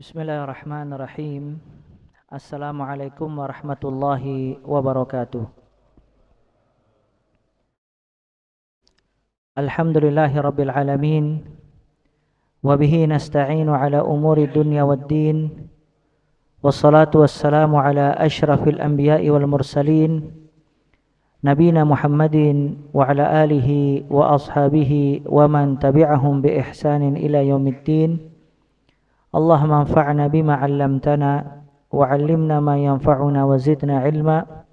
Bismillahirrahmanirrahim. Assalamualaikum warahmatullahi wabarakatuh. Alhamdulillahi rabbil alamin. Wabihi nasta'inu ala umuri dunya waddin. Wassalatu wassalamu ala ashrafil anbiya'i wal mursalin. Nabina Muhammadin wa ala alihi wa ashabihi wa man tabi'ahum bi ihsanin ila yaumiddin. Allahumma anfa'na bima 'allamtana وعلمنا ما ينفعنا وزدنا علما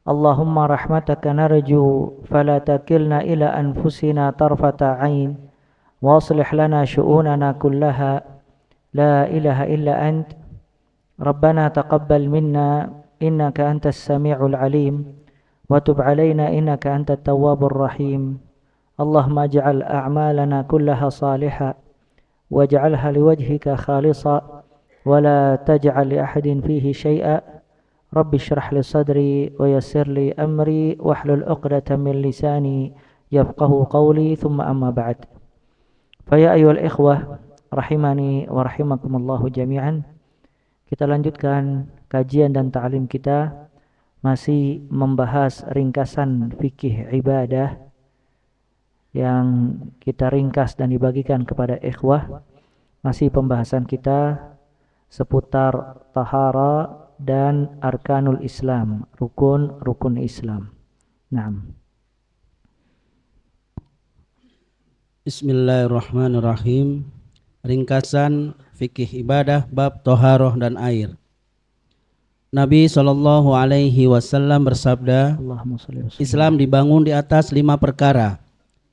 اللهم رحمتك نرجو فلا تكلنا إلى أنفسنا طرفة عين واصلح لنا شؤوننا كلها لا إله إلا أنت ربنا تقبل منا إنك أنت السميع العليم وتب علينا إنك أنت التواب الرحيم اللهم اجعل أعمالنا كلها صالحة واجعلها لوجهك خالصة ولا تجعل لأحد فيه شيئا رب اشرح لي صدري ويسر لي أمري واحلل عقدة من لساني يفقه قولي ثم أما بعد فيا أيها الإخوة rahimani wa rahimakumullahu jami'an. Kita lanjutkan kajian dan ta'lim kita, masih membahas ringkasan fikih ibadah yang kita ringkas dan dibagikan kepada ikhwah. Masih pembahasan kita seputar tahara dan arkanul Islam, rukun-rukun Islam. Naam. Bismillahirrahmanirrahim. Ringkasan fikih ibadah bab toharoh dan air. Nabi SAW bersabda, Islam dibangun di atas 5 perkara.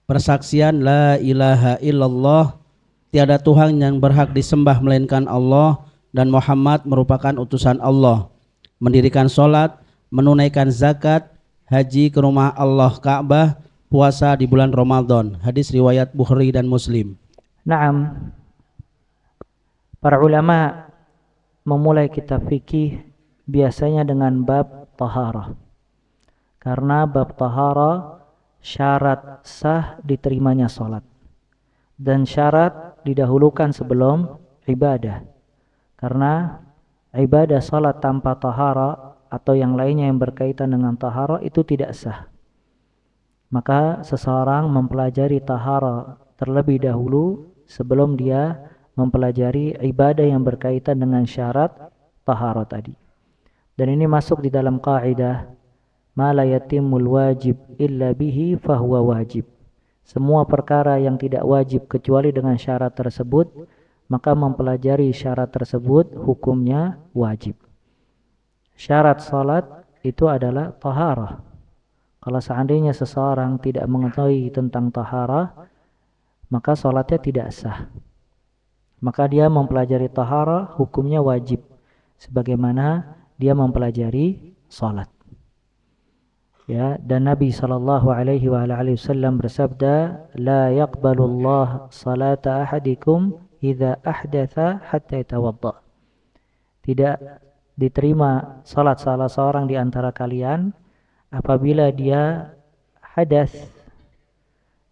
Persaksian la ilaha illallah, tiada Tuhan yang berhak disembah melainkan Allah, dan Muhammad merupakan utusan Allah. Mendirikan sholat, menunaikan zakat, haji ke rumah Allah Ka'bah, puasa di bulan Ramadan. Hadis riwayat Bukhari dan Muslim. Naam. Para ulama memulai kitab fikih biasanya dengan bab taharah. Karena bab taharah syarat sah diterimanya sholat. Dan syarat didahulukan sebelum ibadah. Karena ibadah salat tanpa tahara atau yang lainnya yang berkaitan dengan tahara itu tidak sah. Maka seseorang mempelajari tahara terlebih dahulu sebelum dia mempelajari ibadah yang berkaitan dengan syarat tahara tadi. Dan ini masuk di dalam kaidah ma la yatimul wajib illa bihi fahuwa wajib. Semua perkara yang tidak wajib kecuali dengan syarat tersebut, maka mempelajari syarat tersebut hukumnya wajib. Syarat salat itu adalah taharah. Kalau seandainya seseorang tidak mengetahui tentang taharah, maka salatnya tidak sah. Maka dia mempelajari taharah hukumnya wajib, sebagaimana dia mempelajari salat. Ya, dan Nabi SAW bersabda, la yaqbalullah salata ahadikum idza ahdatha hatta yatawadda. Tidak diterima salat salah seorang di antara kalian apabila dia hadas.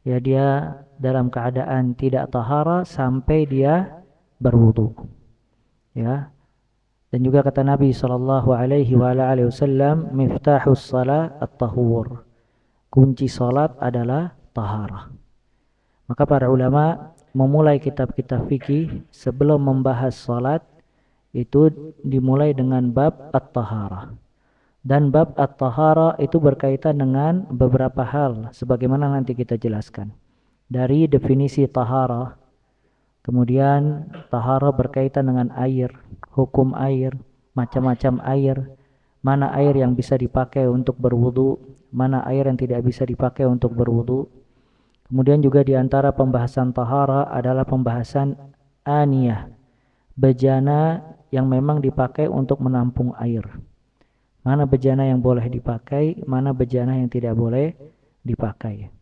Ya, dia dalam keadaan tidak tahara sampai dia berwudu. Ya. Dan juga kata Nabi SAW, miftahus salat at-tahur. Kunci salat adalah taharah. Maka para ulama memulai kitab-kitab fikih sebelum membahas salat itu dimulai dengan bab at-taharah. Dan bab at-taharah itu berkaitan dengan beberapa hal sebagaimana nanti kita jelaskan. Dari definisi taharah, kemudian taharah berkaitan dengan air, hukum air, macam-macam air, mana air yang bisa dipakai untuk berwudu, mana air yang tidak bisa dipakai untuk berwudu. Kemudian juga di antara pembahasan tahara adalah pembahasan aniyah, bejana yang memang dipakai untuk menampung air. Mana bejana yang boleh dipakai, mana bejana yang tidak boleh dipakai.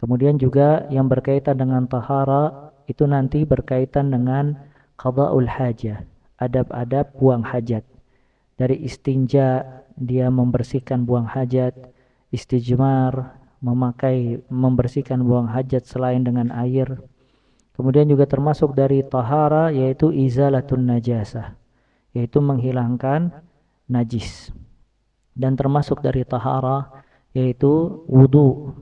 Kemudian juga yang berkaitan dengan tahara itu nanti berkaitan dengan qada'ul hajah, adab-adab buang hajat. Dari istinja, dia membersihkan buang hajat, istijmar, membersihkan buang hajat selain dengan air. Kemudian juga termasuk dari tahara yaitu izalatun najasah, yaitu menghilangkan najis. Dan termasuk dari tahara yaitu wudu,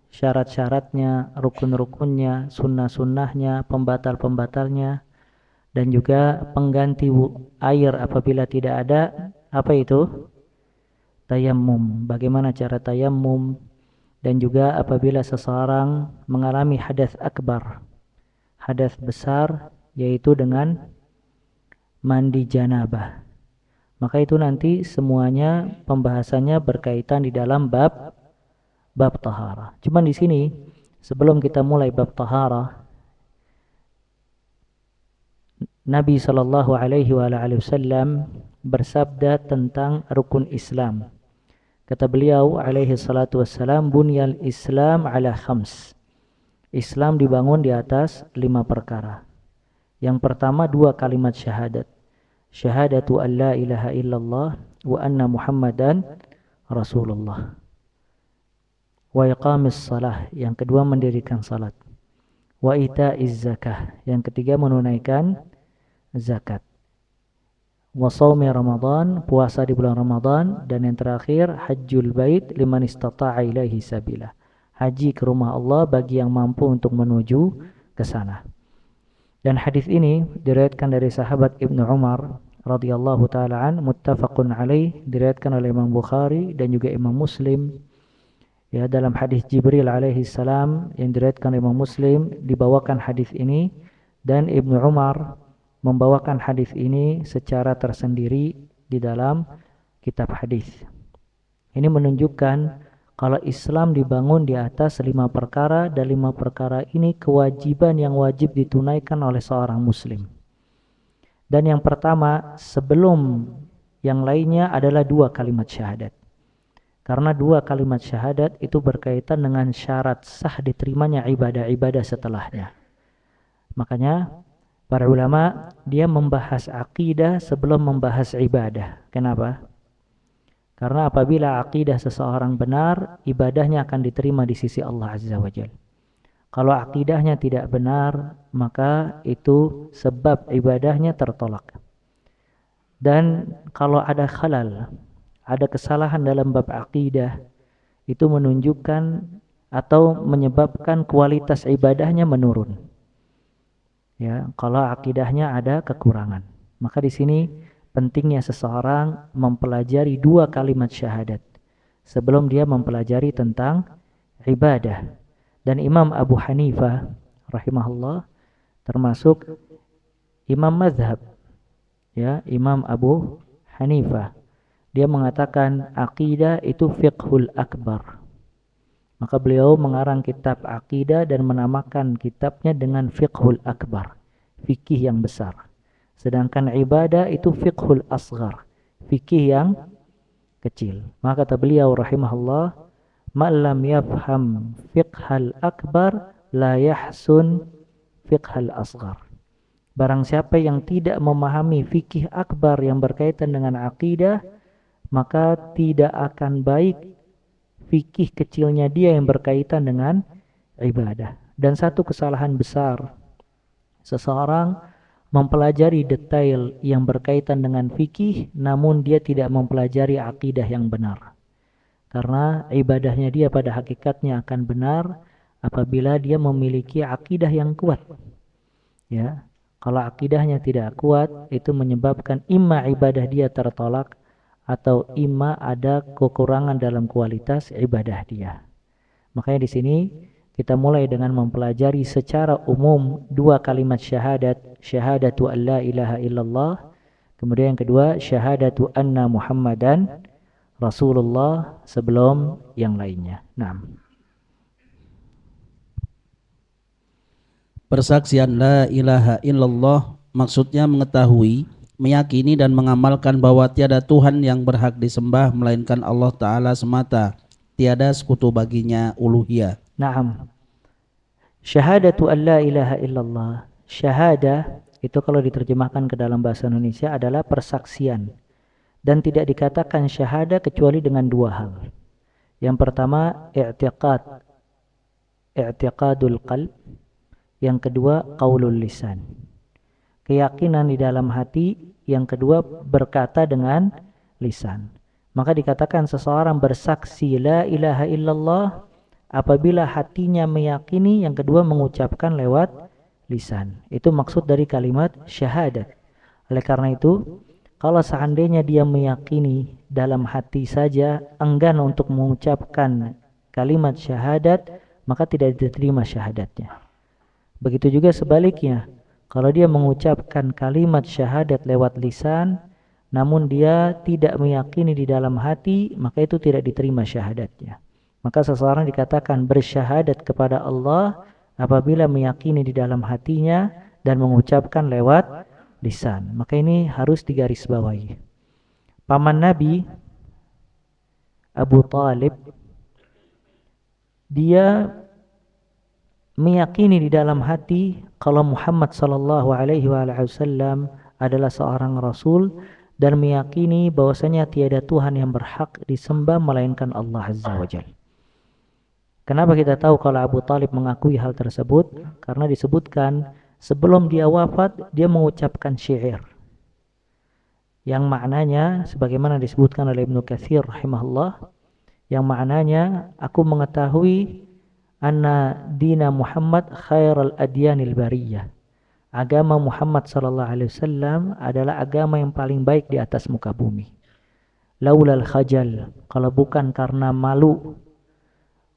syarat-syaratnya, rukun-rukunnya, sunnah-sunnahnya, pembatal-pembatalnya, dan juga pengganti air apabila tidak ada, apa itu? Tayammum. Bagaimana cara tayammum? Dan juga apabila seseorang mengalami hadas akbar, hadas besar, yaitu dengan mandi janabah. Maka itu nanti semuanya pembahasannya berkaitan di dalam bab tahara. Cuman di sini sebelum kita mulai bab tahara, Nabi sallallahu alaihi wasallam bersabda tentang rukun Islam. Kata beliau alaihi salatu wassalam, bunyal Islam ala khams. Islam dibangun di atas 5 perkara. Yang pertama 2 kalimat syahadat. Syahadatu an la ilaha illallah wa anna Muhammadan Rasulullah. Wa iqamis salah, yang kedua mendirikan salat. Wa ita'iz zakah, yang ketiga menunaikan zakat. Wa shaumi Ramadan, puasa di bulan Ramadan, dan yang terakhir hajjul bait liman istata'a ilaihi sabila. Haji ke rumah Allah bagi yang mampu untuk menuju ke sana. Dan hadis ini diriwayatkan dari sahabat Ibnu Umar radhiyallahu taala an, muttafaqun alaih, diriwayatkan oleh Imam Bukhari dan juga Imam Muslim. Ya, dalam hadis Jibril alaihi salam yang diriwayatkan oleh Imam Muslim dibawakan hadis ini, dan Ibnu Umar membawakan hadis ini secara tersendiri di dalam kitab hadis. Ini menunjukkan kalau Islam dibangun di atas 5 perkara, dan 5 perkara ini kewajiban yang wajib ditunaikan oleh seorang muslim. Dan yang pertama sebelum yang lainnya adalah 2 kalimat syahadat. Karena 2 kalimat syahadat itu berkaitan dengan syarat sah diterimanya ibadah-ibadah setelahnya. Makanya para ulama dia membahas akidah sebelum membahas ibadah. Kenapa? Karena apabila akidah seseorang benar, ibadahnya akan diterima di sisi Allah Azza wa Jalla. Kalau akidahnya tidak benar, maka itu sebab ibadahnya tertolak. Dan kalau ada khalal, ada kesalahan dalam bab akidah, itu menunjukkan atau menyebabkan kualitas ibadahnya menurun. Ya, kalau akidahnya ada kekurangan. Maka di sini pentingnya seseorang mempelajari 2 kalimat syahadat sebelum dia mempelajari tentang ibadah. Dan Imam Abu Hanifah rahimahullah termasuk imam mazhab, ya, Imam Abu Hanifah. Dia mengatakan akidah itu fiqhul akbar. Maka beliau mengarang kitab akidah dan menamakan kitabnya dengan fiqhul akbar, fikih yang besar. Sedangkan ibadah itu fiqhul asghar, fikih yang kecil. Maka kata beliau rahimahullah, ma'lam yafham fiqhal akbar la yahsun fiqhal asghar. Barang siapa yang tidak memahami fikih akbar yang berkaitan dengan akidah, maka tidak akan baik fikih kecilnya dia yang berkaitan dengan ibadah. Dan satu kesalahan besar, seseorang mempelajari detail yang berkaitan dengan fikih, namun dia tidak mempelajari akidah yang benar. Karena ibadahnya dia pada hakikatnya akan benar apabila dia memiliki akidah yang kuat. Ya, kalau akidahnya tidak kuat, itu menyebabkan imma ibadah dia tertolak, atau imma ada kekurangan dalam kualitas ibadah dia. Makanya di sini kita mulai dengan mempelajari secara umum 2 kalimat syahadat, syahadatu an la ilaha illallah, kemudian yang kedua syahadatu anna Muhammadan Rasulullah sebelum yang lainnya. Nah, persaksian la ilaha illallah maksudnya mengetahui, meyakini dan mengamalkan bahwa tiada Tuhan yang berhak disembah melainkan Allah Ta'ala semata, tiada sekutu baginya uluhiyah. Naam. Syahadatu an la ilaha illallah. Syahadah itu kalau diterjemahkan ke dalam bahasa Indonesia adalah persaksian. Dan tidak dikatakan syahadah kecuali dengan 2 hal. Yang pertama i'tiqad, i'tiqadul qalb, Yang kedua qaulul lisan, keyakinan di dalam hati. Yang kedua berkata dengan lisan. Maka dikatakan seseorang bersaksi la ilaha illallah apabila hatinya meyakini, yang kedua mengucapkan lewat lisan. Itu maksud dari kalimat syahadat. Oleh karena itu, kalau seandainya dia meyakini dalam hati saja, enggan untuk mengucapkan kalimat syahadat, maka tidak diterima syahadatnya. Begitu juga sebaliknya, kalau dia mengucapkan kalimat syahadat lewat lisan, namun dia tidak meyakini di dalam hati, maka itu tidak diterima syahadatnya. Maka seseorang dikatakan bersyahadat kepada Allah apabila meyakini di dalam hatinya dan mengucapkan lewat lisan. Maka ini harus digarisbawahi. Paman Nabi Abu Talib, dia meyakini di dalam hati kalau Muhammad sallallahu alaihi wasallam adalah seorang rasul, dan meyakini bahwasanya tiada Tuhan yang berhak disembah melainkan Allah Azza wa Jalla. Kenapa kita tahu kalau Abu Talib mengakui hal tersebut? Karena disebutkan sebelum dia wafat dia mengucapkan syair yang maknanya sebagaimana disebutkan oleh Ibnu Katsir rahimahullah, yang maknanya aku mengetahui anna dina Muhammad khairal adyanil bariyah, agama Muhammad sallallahu alaihi wasallam adalah agama yang paling baik di atas muka bumi. Laulal khajal, kalau bukan karena malu,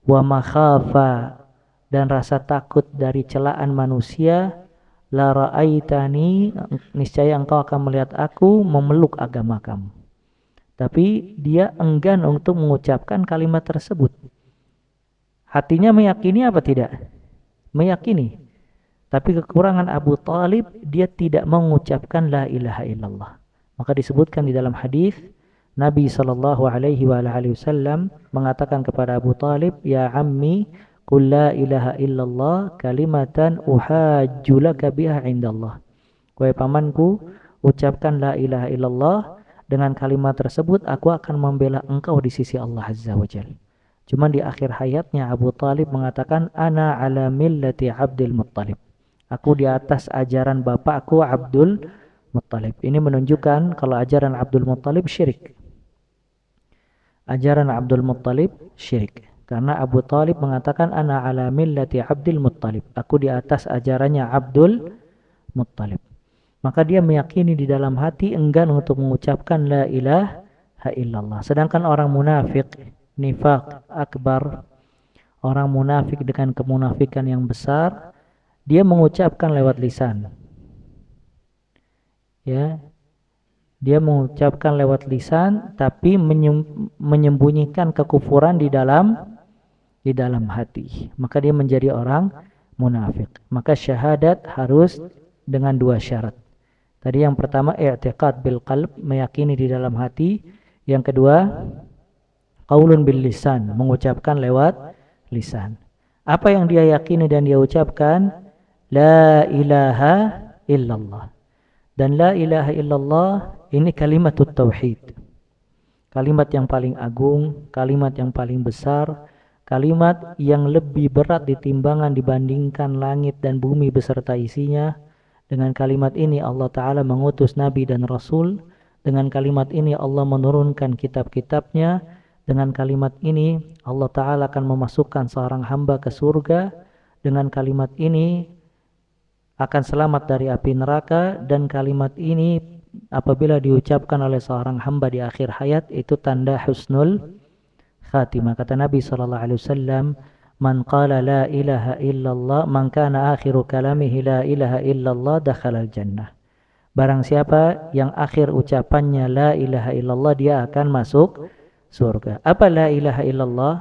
wa makhafa, dan rasa takut dari celaan manusia, la ra'aitani, niscaya engkau akan melihat aku memeluk agama kamu. Tapi dia enggan untuk mengucapkan kalimat tersebut. Hatinya meyakini apa tidak? Meyakini. Tapi kekurangan Abu Talib, dia tidak mengucapkan la ilaha illallah. Maka disebutkan di dalam hadis Nabi sallallahu alaihi wasallam mengatakan kepada Abu Talib, ya ammi qul la ilaha illallah kalimatan uhajju laka biha indallah. Wahai pamanku, ucapkan la ilaha illallah, dengan kalimat tersebut aku akan membela engkau di sisi Allah Azza wa Jalla. Cuman di akhir hayatnya Abu Talib mengatakan ana ala millati Abdul Muttalib. Aku di atas ajaran bapakku Abdul Muttalib. Ini menunjukkan kalau ajaran Abdul Muttalib syirik. Ajaran Abdul Muttalib syirik. Karena Abu Talib mengatakan ana ala millati Abdul Muttalib. Aku di atas ajarannya Abdul Muttalib. Maka dia meyakini di dalam hati, enggan untuk mengucapkan la ilaha illallah. Sedangkan orang munafik, nifaq akbar, orang munafik dengan kemunafikan yang besar, dia mengucapkan lewat lisan. Ya. Dia mengucapkan lewat lisan tapi menyembunyikan kekufuran di dalam hati. Maka dia menjadi orang munafik. Maka syahadat harus dengan dua syarat. Tadi yang pertama i'tiqad bil qalb, meyakini di dalam hati. Yang kedua qaulun bil lisan, mengucapkan lewat lisan. Apa yang dia yakini dan dia ucapkan? La ilaha illallah. Dan la ilaha illallah ini kalimatut tauhid. Kalimat yang paling agung, kalimat yang paling besar, kalimat yang lebih berat di timbangan dibandingkan langit dan bumi beserta isinya. Dengan kalimat ini Allah Ta'ala mengutus Nabi dan Rasul. Dengan kalimat ini Allah menurunkan kitab-kitabnya. Dengan kalimat ini Allah Ta'ala akan memasukkan seorang hamba ke surga. Dengan kalimat ini akan selamat dari api neraka. Dan kalimat ini apabila diucapkan oleh seorang hamba di akhir hayat, itu tanda husnul khatimah. Kata Nabi SAW, man qala la ilaha illallah, man kana akhiru kalamihi la ilaha illallah dakhalal jannah. Barang siapa yang akhir ucapannya la ilaha illallah, dia akan masuk surga. Apa la ilaha illallah?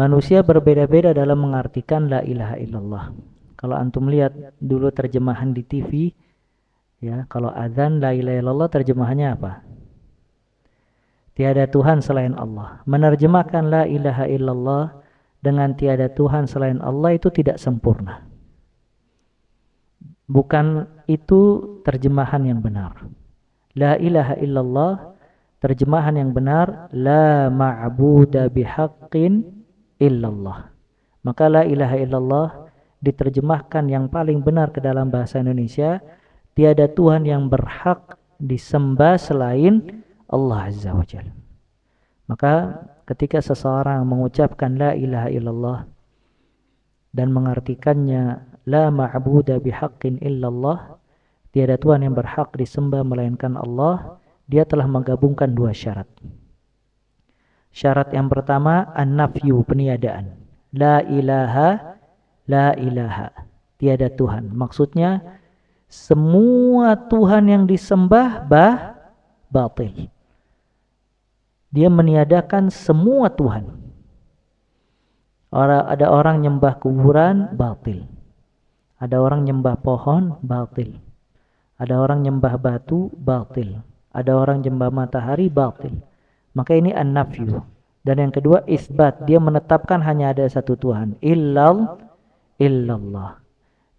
Manusia berbeda-beda dalam mengartikan la ilaha illallah. Kalau antum lihat dulu terjemahan di TV, ya, kalau azan la ilaha illallah terjemahannya apa? Tiada Tuhan selain Allah. Menerjemahkan la ilaha illallah dengan tiada Tuhan selain Allah itu tidak sempurna. Bukan itu terjemahan yang benar. La ilaha illallah, terjemahan yang benar, la ma'buda bihaqqin illallah. Maka la ilaha illallah diterjemahkan yang paling benar ke dalam bahasa Indonesia, tiada Tuhan yang berhak disembah selain Allah Azza wa Jalla. Maka ketika seseorang mengucapkan la ilaha illallah dan mengartikannya la ma'buda bihaqqin illallah, tiada Tuhan yang berhak disembah melainkan Allah, dia telah menggabungkan dua syarat. Syarat yang pertama an-nafyu, peniadaan. La ilaha, la ilaha, tiada Tuhan. Maksudnya semua Tuhan yang disembah batil. Dia meniadakan semua Tuhan. Ada orang nyembah kuburan, batil. Ada orang nyembah pohon, batil. Ada orang nyembah batu, batil. Ada orang nyembah matahari, batil. Maka ini an-nafyu. Dan yang kedua isbat, dia menetapkan hanya ada satu Tuhan, illallah.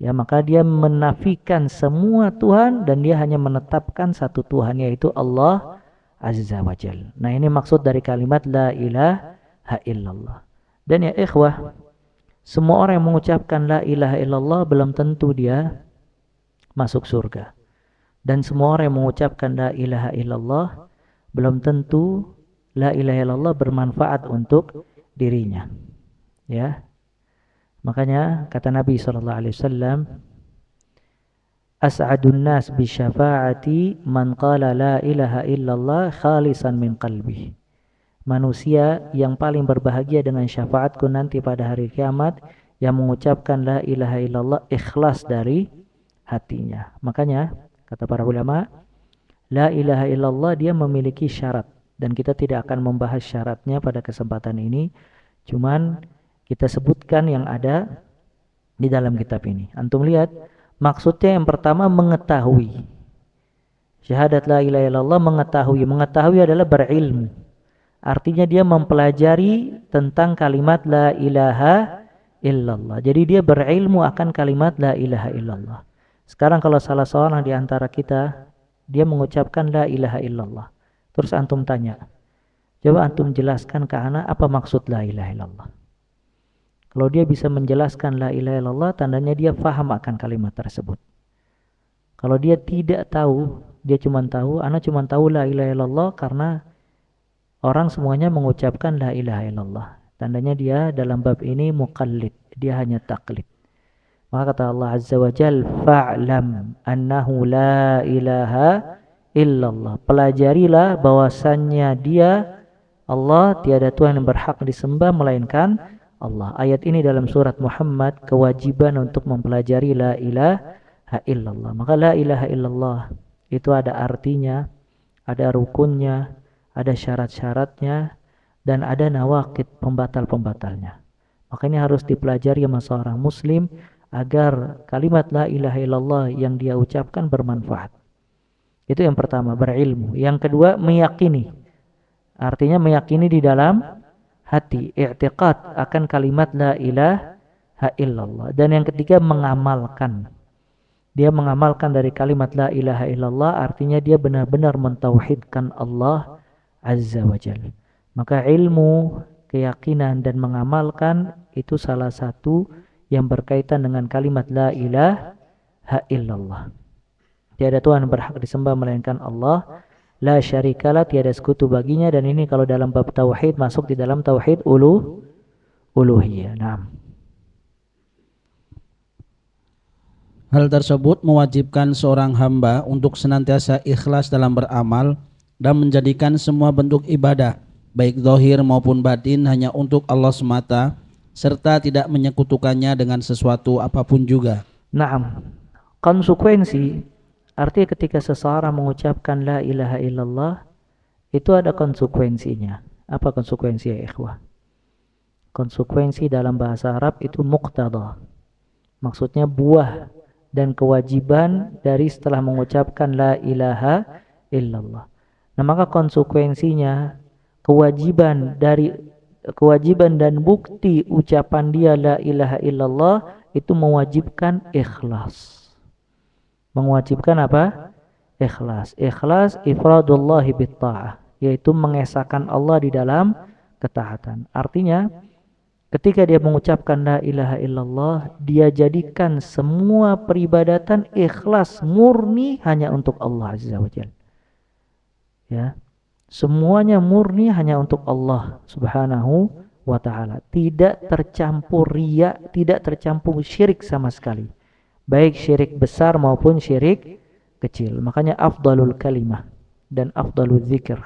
Ya, maka dia menafikan semua Tuhan dan dia hanya menetapkan satu Tuhan, yaitu Allah Azza wa Jalla. Nah, ini maksud dari kalimat la ilaha illallah. Dan ya ikhwah, semua orang yang mengucapkan la ilaha illallah belum tentu dia masuk surga. Dan semua orang yang mengucapkan la ilaha illallah belum tentu la ilaha illallah bermanfaat untuk dirinya. Ya. Makanya kata Nabi SAW, as'adun nas bi syafaati man qala la ilaha illallah khalisan min qalbih. Manusia yang paling berbahagia dengan syafaatku nanti pada hari kiamat yang mengucapkan la ilaha illallah ikhlas dari hatinya. Makanya kata para ulama, la ilaha illallah dia memiliki syarat dan kita tidak akan membahas syaratnya pada kesempatan ini. Cuman kita sebutkan yang ada di dalam kitab ini. Antum lihat, maksudnya yang pertama mengetahui. Syahadat la ilaha illallah mengetahui. Mengetahui adalah berilmu. Artinya dia mempelajari tentang kalimat la ilaha illallah. Jadi dia berilmu akan kalimat la ilaha illallah. Sekarang kalau salah seorang di antara kita, dia mengucapkan la ilaha illallah. Terus antum tanya, coba antum jelaskan ke ana apa maksud la ilaha illallah. Kalau dia bisa menjelaskan la ilaha illallah, tandanya dia faham akan kalimat tersebut. Kalau dia tidak tahu, dia cuma tahu, ana cuma tahu la ilaha illallah karena orang semuanya mengucapkan la ilaha illallah. Tandanya dia dalam bab ini muqallid, dia hanya taklid. Maka kata Allah Azza wa Jal, fa'lam annahu la ilaha illallah. Pelajarilah bahwasannya dia Allah, tiada Tuhan yang berhak disembah melainkan Allah. Ayat ini dalam surat Muhammad kewajiban untuk mempelajari la ilaha illallah. Maka la ilaha illallah itu ada artinya, ada rukunnya, ada syarat-syaratnya, dan ada nawaqid, pembatal-pembatalnya. Maka ini harus dipelajari sama seorang muslim agar kalimat la ilaha illallah yang dia ucapkan bermanfaat. Itu yang pertama, berilmu. Yang kedua, meyakini. Artinya meyakini di dalam hati, i'tiqad akan kalimat la ilaha illallah. Dan yang ketiga mengamalkan. Dia mengamalkan dari kalimat la ilaha illallah, artinya dia benar-benar mentauhidkan Allah Azza wa Jalla. Maka ilmu, keyakinan dan mengamalkan itu salah satu yang berkaitan dengan kalimat la ilaha illallah. Tiada Tuhan berhak disembah melainkan Allah. La syarikalah, tiada sekutu baginya. Dan ini kalau dalam bab tauhid masuk di dalam tauhid uluhiyah. Naam. Hal tersebut mewajibkan seorang hamba untuk senantiasa ikhlas dalam beramal dan menjadikan semua bentuk ibadah, baik zahir maupun batin, hanya untuk Allah semata, serta tidak menyekutukannya dengan sesuatu apapun juga. Naam. Konsekuensi, artinya ketika seseorang mengucapkan la ilaha illallah, itu ada konsekuensinya. Apa konsekuensi ya ikhwah? Konsekuensi dalam bahasa Arab itu muqtada. Maksudnya buah dan kewajiban dari setelah mengucapkan la ilaha illallah. Nah, maka konsekuensinya kewajiban dan bukti ucapan dia la ilaha illallah itu mewajibkan ikhlas. Mewajibkan apa? Ikhlas. Ikhlas ifradullahi bitta'ah, yaitu mengesahkan Allah di dalam ketaatan. Artinya Ketika dia mengucapkan la ilaha illallah, dia jadikan semua peribadatan ikhlas murni hanya untuk Allah Azza wa Jalla. Ya. Semuanya murni hanya untuk Allah Subhanahu wa taala. Tidak tercampur riya, tidak tercampur syirik sama sekali. Baik syirik besar maupun syirik kecil. Makanya afdalul kalimah dan afdalul zikr.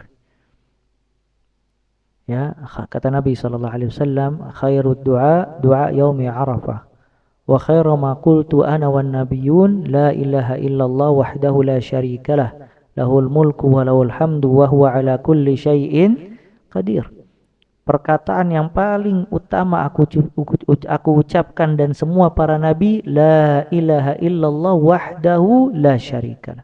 Ya, kata Nabi sallallahu alaihi wasallam, khairud du'a du'a yaumi Arafah. Wa khairu ma qultu ana wan nabiyyun la ilaha illallah wahdahu la syarikalah lahul mulku wa lahul hamdu wa huwa ala kulli syai'in qadir. Perkataan yang paling utama aku ucapkan dan semua para nabi, la ilaha illallah wahdahu la syarikalah.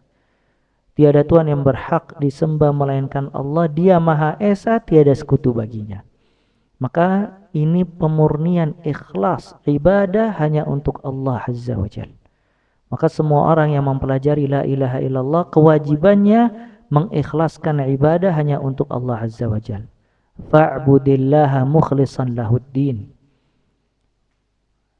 Tiada Tuhan yang berhak disembah melainkan Allah, Dia Maha Esa, tiada sekutu baginya. Maka ini pemurnian ikhlas ibadah hanya untuk Allah Azza wa Jalla. Maka semua orang yang mempelajari la ilaha illallah kewajibannya mengikhlaskan ibadah hanya untuk Allah Azza wa Jalla. Fa'budillaha mukhlishan lahuddin.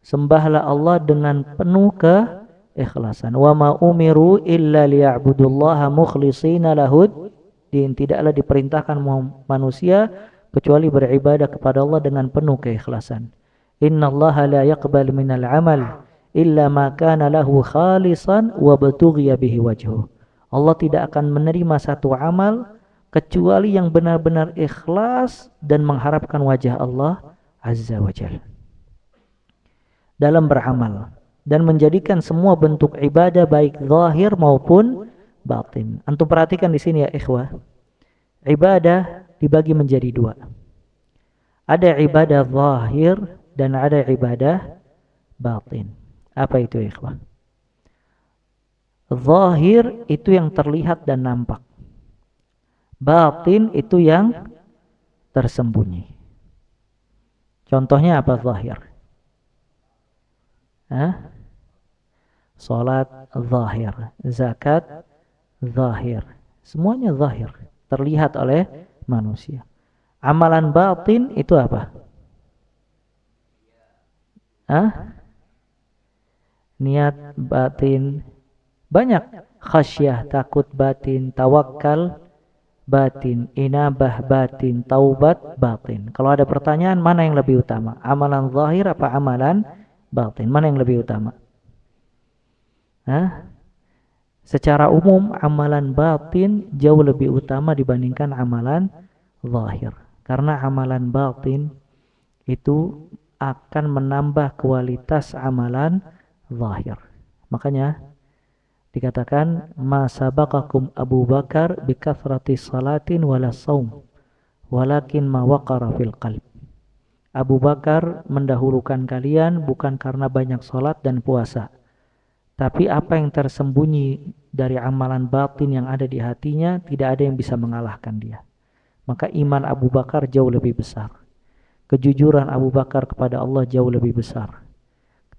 Sembahlah Allah dengan penuh keikhlasan. Wa ma umiru illa liya'budullaha mukhlishina lahuddin. Tidaklah diperintahkan manusia kecuali beribadah kepada Allah dengan penuh keikhlasan. Innallaha la yaqbal minal amal illa ma kana lahu khalisan wa batughiya bihi wajhuh. Allah tidak akan menerima satu amal kecuali yang benar-benar ikhlas dan mengharapkan wajah Allah Azza wa Jalla dalam beramal dan menjadikan semua bentuk ibadah baik zahir maupun batin. Antum perhatikan di sini ya ikhwah. Ibadah dibagi menjadi dua. Ada ibadah zahir dan ada ibadah batin. Apa itu ikhwah? Zahir itu yang terlihat dan nampak. Batin itu yang tersembunyi. Contohnya apa zahir? Salat zahir, zakat zahir. Semuanya zahir, terlihat oleh manusia. Amalan batin itu apa? Niat batin banyak. Khasyah, takut batin, tawakal batin, inabah batin, taubat batin. Kalau ada pertanyaan mana yang lebih utama? Amalan zahir apa amalan batin? Mana yang lebih utama? Secara umum amalan batin jauh lebih utama dibandingkan amalan zahir. Karena amalan batin itu akan menambah kualitas amalan zahir. Makanya dikatakan ma sabaqakum Abu Bakar bi kathrati salatin wala saum walakin ma waqara fil qalb. Abu Bakar mendahulukan kalian bukan karena banyak salat dan puasa, tapi apa yang tersembunyi dari amalan batin yang ada di hatinya tidak ada yang bisa mengalahkan dia. Maka iman Abu Bakar jauh lebih besar. Kejujuran Abu Bakar kepada Allah jauh lebih besar.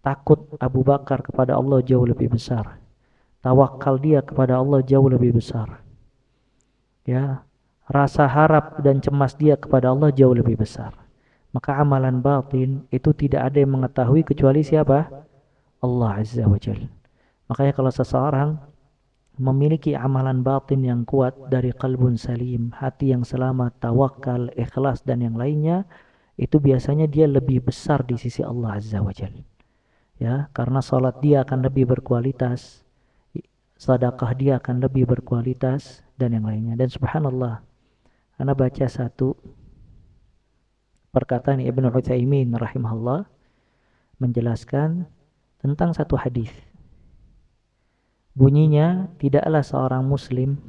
Takut Abu Bakar kepada Allah jauh lebih besar. Tawakal dia kepada Allah jauh lebih besar. Ya, rasa harap dan cemas dia kepada Allah jauh lebih besar. Maka amalan batin itu tidak ada yang mengetahui kecuali siapa? Allah Azza wa Jalla. Makanya kalau seseorang memiliki amalan batin yang kuat dari qalbun salim, hati yang selamat, tawakal, ikhlas dan yang lainnya, itu biasanya dia lebih besar di sisi Allah Azza wa Jalla. Ya, karena salat dia akan lebih berkualitas, sedekah dia akan lebih berkualitas dan yang lainnya. Dan subhanallah, ana baca satu perkataan Ibnu Utsaimin rahimahullah menjelaskan tentang satu hadis. Bunyinya, tidaklah seorang muslim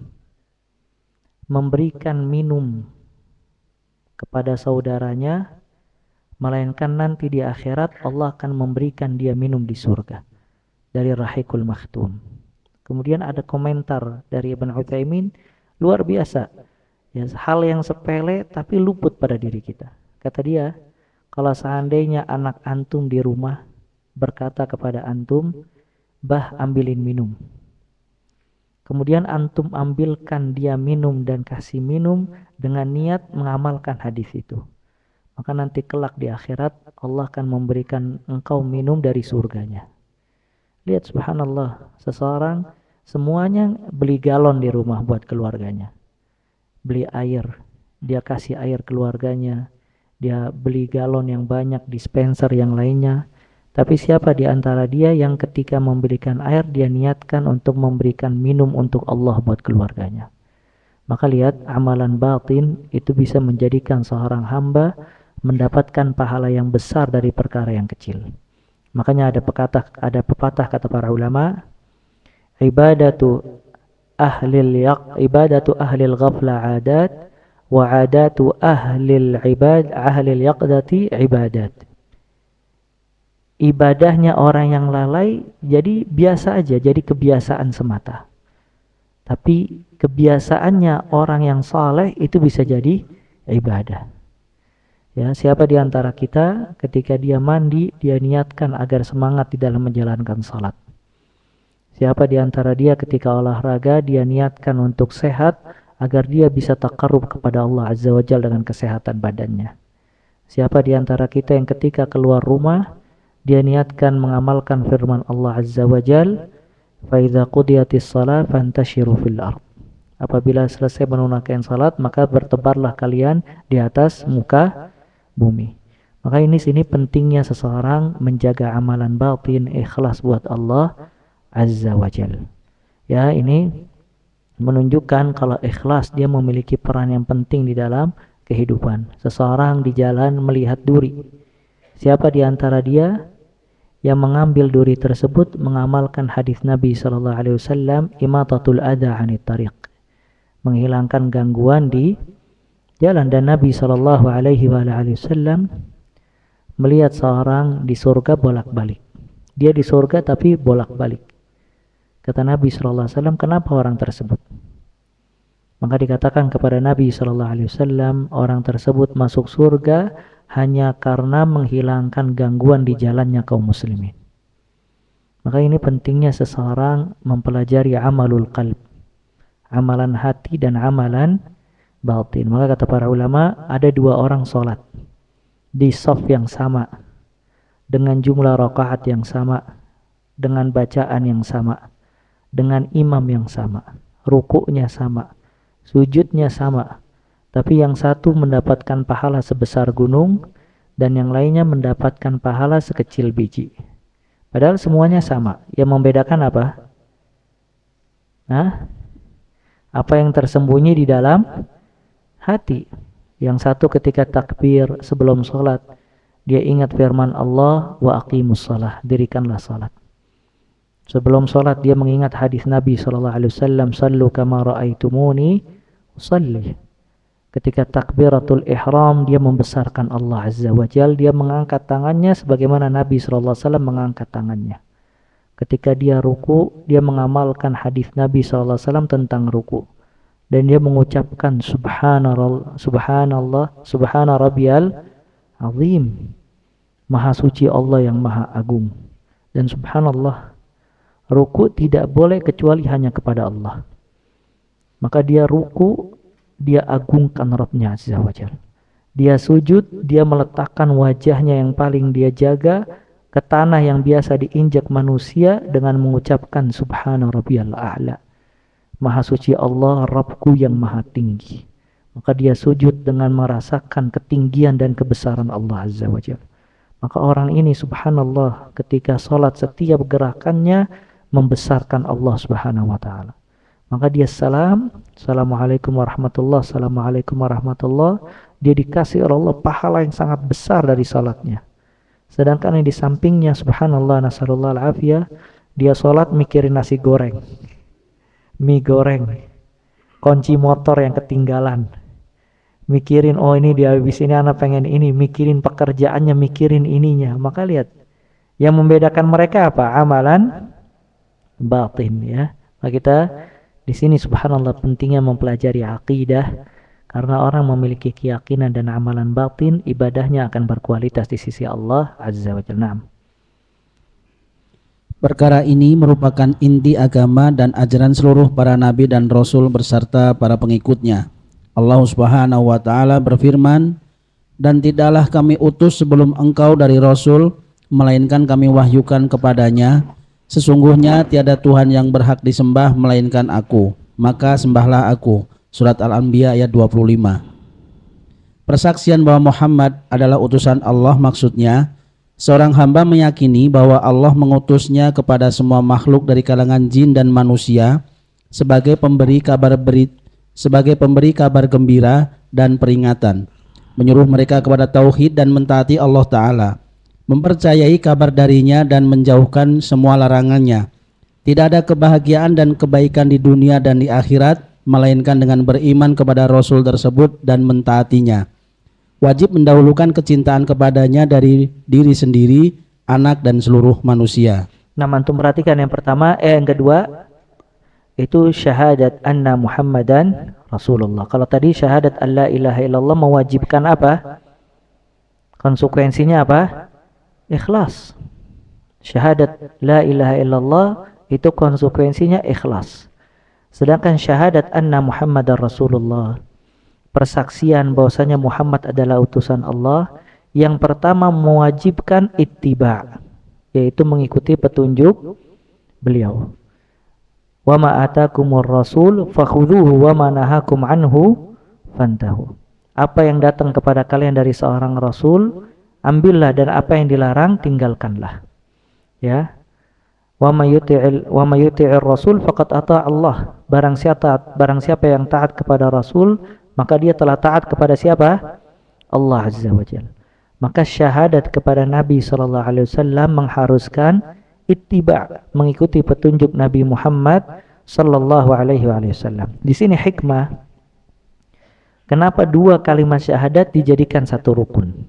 memberikan minum kepada saudaranya melainkan nanti di akhirat Allah akan memberikan dia minum di surga dari Rahiqul Makhtum. Kemudian ada komentar dari Ibnu Utsaimin luar biasa. Ya, hal yang sepele tapi luput pada diri kita. Kata dia, kalau seandainya anak antum di rumah berkata kepada antum, "Bah, ambilin minum." Kemudian antum ambilkan dia minum dan kasih minum dengan niat mengamalkan hadis itu. maka nanti kelak di akhirat Allah akan memberikan engkau minum dari surganya. Lihat subhanallah, seseorang semuanya beli galon di rumah buat keluarganya. Beli air, dia kasih air keluarganya. Dia beli galon yang banyak, dispenser yang lainnya. Tapi siapa di antara dia yang ketika memberikan air dia niatkan untuk memberikan minum untuk Allah buat keluarganya? Maka lihat, amalan batin itu bisa menjadikan seorang hamba mendapatkan pahala yang besar dari perkara yang kecil. Makanya ada pepatah kata para ulama, ibadatu ahlil ghafla adat, wa adatu ahlil yaqdati ibadat. Ibadahnya orang yang lalai jadi biasa aja, jadi kebiasaan semata. Tapi kebiasaannya orang yang saleh itu bisa jadi ibadah. Ya, siapa di antara kita ketika dia mandi, dia niatkan agar semangat di dalam menjalankan salat. Siapa di antara dia ketika olahraga, dia niatkan untuk sehat agar dia bisa taqarrub kepada Allah Azza wa Jalla dengan kesehatan badannya. Siapa di antara kita yang ketika keluar rumah, dia niatkan mengamalkan firman Allah Azza wa Jalla, fa idza qudiyatis shalah fantashiru fil ardh. Apabila selesai menunaikan salat, maka bertebarlah kalian di atas muka bumi. Maka sini pentingnya seseorang menjaga amalan batin, ikhlas buat Allah Azza wa Jalla. Ya, ini menunjukkan kalau ikhlas dia memiliki peran yang penting di dalam kehidupan. Seseorang di jalan melihat duri. Siapa di antara dia yang mengambil duri tersebut mengamalkan hadis Nabi sallallahu alaihi wasallam, imatatul adha 'anit tariq, menghilangkan gangguan di jalan. Dan Nabi sallallahu alaihi wasallam melihat seorang di surga bolak-balik. Dia di surga tapi bolak-balik. Kata Nabi sallallahu alaihi wasallam, kenapa orang tersebut? Maka dikatakan kepada Nabi sallallahu alaihi wasallam, orang tersebut masuk surga hanya karena menghilangkan gangguan di jalannya kaum muslimin. Maka ini pentingnya seseorang mempelajari amalul qalb, amalan hati dan amalan batin. Maka kata para ulama, ada dua orang sholat di shaf yang sama, dengan jumlah rakaat yang sama, dengan bacaan yang sama, dengan imam yang sama, rukuknya sama, sujudnya sama, tapi yang satu mendapatkan pahala sebesar gunung dan yang lainnya mendapatkan pahala sekecil biji. Padahal semuanya sama. Yang membedakan apa? Apa yang tersembunyi di dalam hati. Yang satu ketika takbir sebelum sholat, dia ingat firman Allah, wa aqimus shalah, dirikanlah salat. Sebelum sholat dia mengingat hadis Nabi SAW, sallu kama ra'aitumuni usalli. Ketika takbiratul ihram dia membesarkan Allah Azza wa Jal, dia mengangkat tangannya sebagaimana Nabi SAW mengangkat tangannya. Ketika dia ruku, dia mengamalkan hadis Nabi SAW tentang ruku. Dan dia mengucapkan subhanallah, subhana rabbiyal azim. Maha suci Allah yang maha agung. Dan subhanallah, ruku tidak boleh kecuali hanya kepada Allah. Maka dia ruku, dia agungkan Rabbnya Azza wa Jalla. Dia sujud, dia meletakkan wajahnya yang paling dia jaga ke tanah yang biasa diinjak manusia dengan mengucapkan subhana rabbiyal a'la. Maha suci Allah, Rabbku yang maha tinggi. Maka dia sujud dengan merasakan ketinggian dan kebesaran Allah Azza wa Jalla. Maka orang ini subhanallah ketika sholat setiap gerakannya membesarkan Allah Subhanahu wa ta'ala. Maka dia assalamualaikum warahmatullah, assalamualaikum warahmatullah, dia dikasih oleh Allah pahala yang sangat besar dari salatnya. Sedangkan yang di sampingnya subhanallah nasallallahu alafiyah, dia salat mikirin nasi goreng, mie goreng, kunci motor yang ketinggalan, mikirin oh ini dia habis ini anak pengen ini, mikirin pekerjaannya, mikirin ininya. Maka lihat, yang membedakan mereka apa? Amalan batin, ya. Maka kita di sini subhanallah pentingnya mempelajari akidah, karena orang memiliki keyakinan dan amalan batin, ibadahnya akan berkualitas di sisi Allah Azza wa Jalla. Perkara ini merupakan inti agama dan ajaran seluruh para nabi dan rasul beserta para pengikutnya. Allah Subhanahu wa taala berfirman, Dan tidaklah kami utus sebelum engkau dari Rasul, melainkan kami wahyukan kepadanya, sesungguhnya tiada Tuhan yang berhak disembah melainkan aku, maka sembahlah aku. Surat Al-Anbiya ayat 25. Persaksian bahwa Muhammad adalah utusan Allah maksudnya, seorang hamba meyakini bahwa Allah mengutusnya kepada semua makhluk dari kalangan jin dan manusia sebagai pemberi kabar gembira dan peringatan, menyuruh mereka kepada tauhid dan mentaati Allah Ta'ala, mempercayai kabar darinya dan menjauhkan semua larangannya. Tidak ada kebahagiaan dan kebaikan di dunia dan di akhirat melainkan dengan beriman kepada Rasul tersebut dan mentaatinya. Wajib mendahulukan kecintaan kepadanya dari diri sendiri, anak dan seluruh manusia. Nah, antum perhatikan yang pertama, yang kedua itu syahadat anna Muhammadan Rasulullah. Kalau tadi syahadat alla ilaha illallah mewajibkan apa? Konsekuensinya apa? Ikhlas. Syahadat la ilaha illallah itu konsekuensinya ikhlas. Sedangkan syahadat anna Muhammadar Rasulullah, persaksian bahwasanya Muhammad adalah utusan Allah, yang pertama mewajibkan ittiba', yaitu mengikuti petunjuk beliau. Wa ma atakumur rasul fakhudhuhu wa ma nahakum anhu fantahu. Apa yang datang kepada kalian dari seorang rasul, ambillah, dan apa yang dilarang tinggalkanlah. Ya. Wa may yuti'ir rasul faqad ata Allah. Barang siapa yang taat kepada rasul, maka dia telah taat kepada siapa? Allah Azza wa Jalla. Maka syahadat kepada Nabi sallallahu alaihi wasallam mengharuskan ittiba', mengikuti petunjuk Nabi Muhammad sallallahu alaihi wasallam. Di sini hikmah kenapa dua kalimat syahadat dijadikan satu rukun.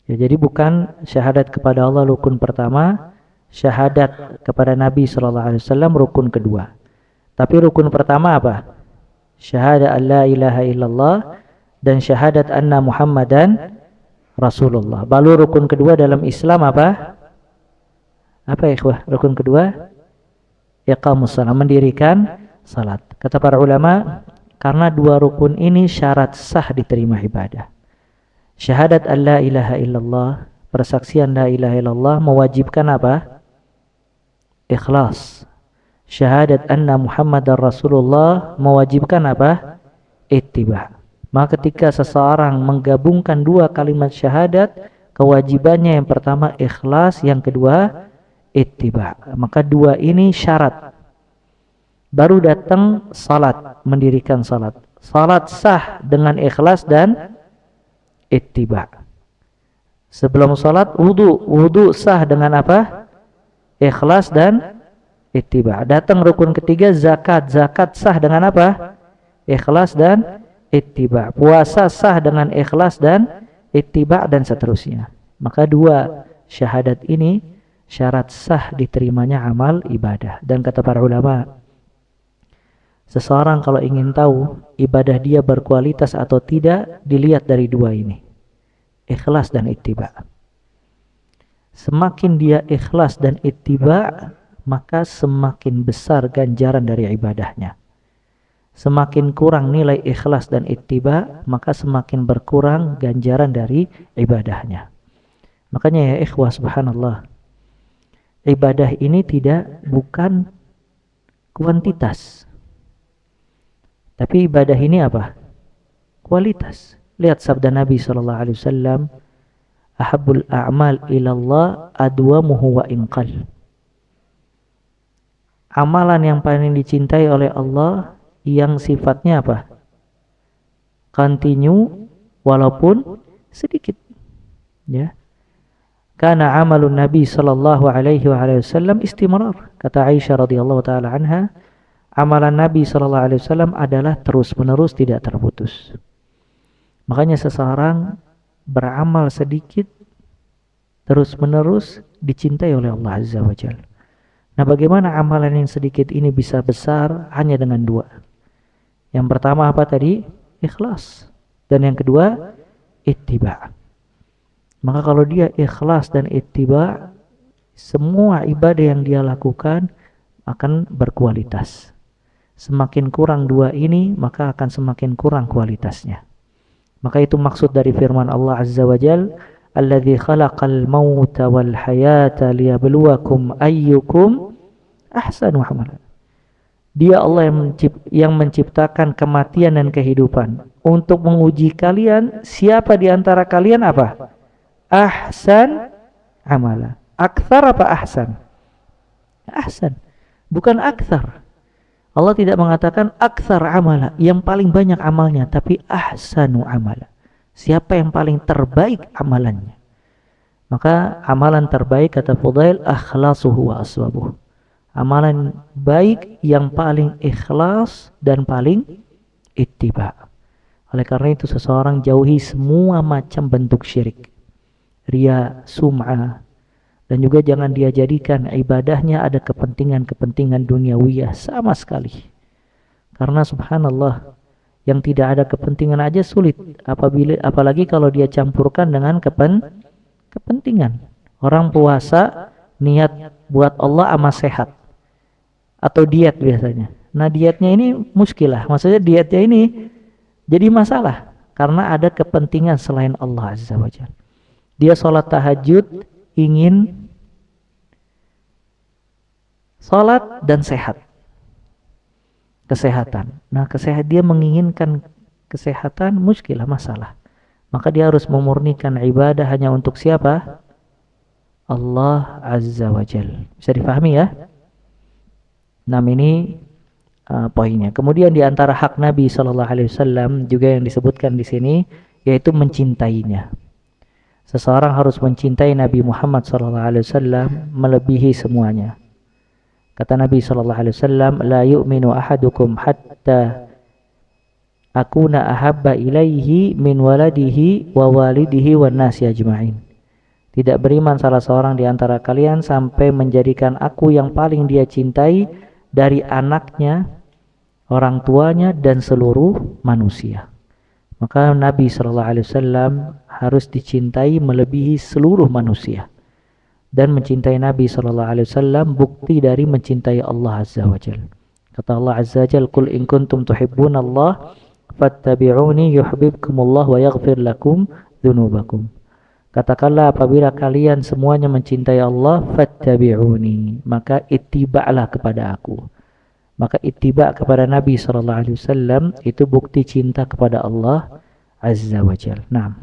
Ya, jadi bukan syahadat kepada Allah rukun pertama, syahadat kepada Nabi sallallahu alaihi wasallam rukun kedua. Tapi rukun pertama apa? Syahadat alla ilaha illallah dan syahadat anna Muhammadan Rasulullah. Lalu rukun kedua dalam Islam apa? Apa ya ikhwah? Rukun kedua iqamus shalah, mendirikan salat. Kata para ulama, karena dua rukun ini syarat sah diterima ibadah. Syahadat alla ilaha illallah, persaksian la ilaha illallah mewajibkan apa? Ikhlas. Syahadat anna Muhammadar Rasulullah mewajibkan apa? Ittiba'. Maka ketika seseorang menggabungkan dua kalimat syahadat, kewajibannya yang pertama ikhlas, yang kedua ittiba'. Maka dua ini syarat. Baru datang salat, mendirikan salat. Salat sah dengan ikhlas dan ittiba'. Sebelum salat wudu sah dengan apa? Ikhlas dan ittiba'. Datang rukun ketiga zakat sah dengan apa? Ikhlas dan ittiba'. Puasa sah dengan ikhlas dan ittiba' dan seterusnya. Maka dua syahadat ini syarat sah diterimanya amal ibadah. Dan kata para ulama, seseorang kalau ingin tahu ibadah dia berkualitas atau tidak, dilihat dari dua ini, ikhlas dan ittiba'. Semakin dia ikhlas dan ittiba', maka semakin besar ganjaran dari ibadahnya. Semakin kurang nilai ikhlas dan ittiba', maka semakin berkurang ganjaran dari ibadahnya. Makanya ya ikhwah, subhanallah, ibadah ini bukan kuantitas, tapi ibadah ini apa? Kualitas. Lihat sabda Nabi sallallahu alaihi wasallam, ahabbul a'mal ilallah adwamuhu wa inqal. Amalan yang paling dicintai oleh Allah yang sifatnya apa? Continue walaupun sedikit. Ya. Karena amalun Nabi sallallahu alaihi wasallam istimrar. Kata Aisyah radhiyallahu taala anha, amalan Nabi sallallahu alaihi wasallam adalah terus-menerus, tidak terputus. Makanya seseorang beramal sedikit terus-menerus dicintai oleh Allah Azza wa Jalla. Nah, bagaimana amalan yang sedikit ini bisa besar? Hanya dengan dua. Yang pertama apa tadi? Ikhlas. Dan yang kedua, ittiba'. Maka kalau dia ikhlas dan ittiba', semua ibadah yang dia lakukan akan berkualitas. Semakin kurang dua ini, maka akan semakin kurang kualitasnya. Maka itu maksud dari firman Allah Azza wa Jal, alladzi khalaqal mauta wal hayata liyabluwakum ayyukum ahsanu amala. Dia Allah yang menciptakan kematian dan kehidupan untuk menguji kalian siapa di antara kalian apa? Ahsan amala. Aktsar apa ahsan? Ahsan. Bukan aktsar. Allah tidak mengatakan aktsar amala, yang paling banyak amalnya, tapi ahsanu amala. Siapa yang paling terbaik amalannya? Maka amalan terbaik kata Fudail akhlasuhu wa aswabuh. Amalan baik yang paling ikhlas dan paling ittiba. Oleh karena itu seseorang jauhi semua macam bentuk syirik, riya, sum'ah, dan juga jangan dia jadikan ibadahnya ada kepentingan-kepentingan duniawiyah sama sekali. Karena subhanallah, yang tidak ada kepentingan aja sulit, apalagi kalau dia campurkan dengan kepentingan. Orang puasa niat buat Allah sama sehat, atau diet biasanya. Nah dietnya ini muskilah, maksudnya dietnya ini jadi masalah karena ada kepentingan selain Allah Azza wa Jalla. Dia sholat tahajud ingin sholat dan sehat, kesehatan. Nah dia menginginkan kesehatan, muskilah, masalah. Maka dia harus memurnikan ibadah hanya untuk siapa? Allah Azza wa Jalla. Bisa dipahami ya? Nah ini poinnya. Kemudian di antara hak Nabi SAW juga yang disebutkan di sini, yaitu mencintainya. Seseorang harus mencintai Nabi Muhammad SAW melebihi semuanya. Kata Nabi SAW, la yu'minu ahadukum hatta akuna ahabba ilaihi min waladihi wa walidihi wan nasi ajma'in. Tidak beriman salah seorang di antara kalian sampai menjadikan aku yang paling dia cintai dari anaknya, orang tuanya, dan seluruh manusia. Maka Nabi SAW harus dicintai melebihi seluruh manusia. Dan mencintai Nabi SAW bukti dari mencintai Allah Azza wa Jal. Kata Allah Azza wa Jal, Qul in kuntum tuhibbunallah fattabi'uni yuhibbukumullah wa yaghfir lakum dhunubakum. Katakanlah apabila kalian semuanya mencintai Allah, fattabi'uni, maka ittiba'lah kepada aku. Maka ittiba' kepada Nabi SAW itu bukti cinta kepada Allah Azza wa Jal. Nah,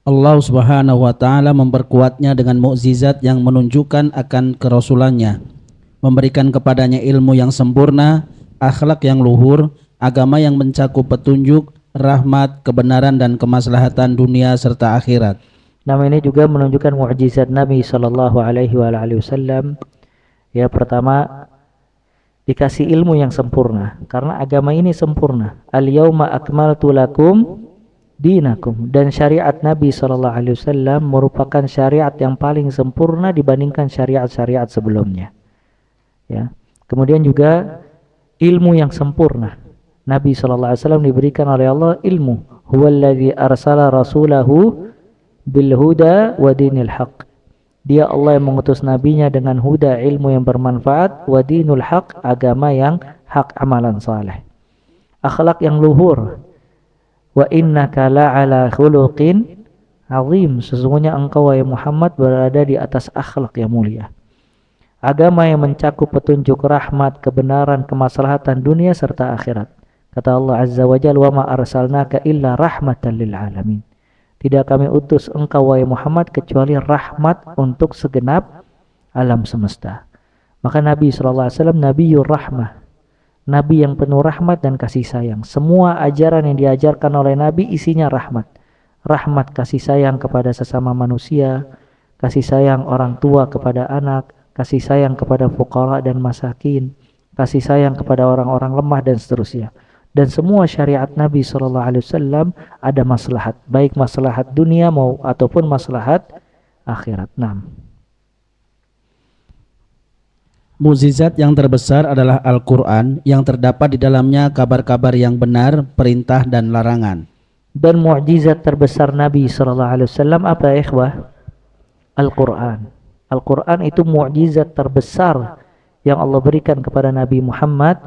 Allah Subhanahu wa taala memperkuatnya dengan mukjizat yang menunjukkan akan kerasulannya, memberikan kepadanya ilmu yang sempurna, akhlak yang luhur, agama yang mencakup petunjuk, rahmat, kebenaran dan kemaslahatan dunia serta akhirat. Nama ini juga menunjukkan mukjizat Nabi SAW. Ya, pertama dikasih ilmu yang sempurna, karena agama ini sempurna. Al-yauma akmaltu lakum dinakum, dan syariat Nabi SAW merupakan syariat yang paling sempurna dibandingkan syariat-syariat sebelumnya. Ya. Kemudian juga ilmu yang sempurna. Nabi SAW diberikan oleh Allah ilmu. Huwallazi arsala rasulahu bil huda wa dinil haq. Dia Allah yang mengutus nabinya dengan huda, ilmu yang bermanfaat, wa dinul haq, agama yang hak, amalan saleh. Akhlak yang luhur. Wa innaka la'ala khuluqin azim. Sesungguhnya engkau wahai Muhammad berada di atas akhlak yang mulia. Agama yang mencakup petunjuk, rahmat, kebenaran, kemaslahatan dunia serta akhirat. Kata Allah Azza wa Jalla, wa ma arsalnaka illa rahmatan lil alamin. Tidak kami utus engkau wahai Muhammad kecuali rahmat untuk segenap alam semesta. Maka Nabi SAW Nabiyur Rahmah, Nabi yang penuh rahmat dan kasih sayang. Semua ajaran yang diajarkan oleh Nabi isinya rahmat. Rahmat, kasih sayang kepada sesama manusia, kasih sayang orang tua kepada anak, kasih sayang kepada fuqara dan masakin, kasih sayang kepada orang-orang lemah dan seterusnya. Dan semua syariat Nabi SAW ada maslahat, baik maslahat dunia ataupun maslahat akhirat. Mukjizat yang terbesar adalah Al-Quran yang terdapat di dalamnya kabar-kabar yang benar, perintah dan larangan. Dan mukjizat terbesar Nabi SAW apa ya ikhwah? Al-Quran. Al-Quran itu mukjizat terbesar yang Allah berikan kepada Nabi Muhammad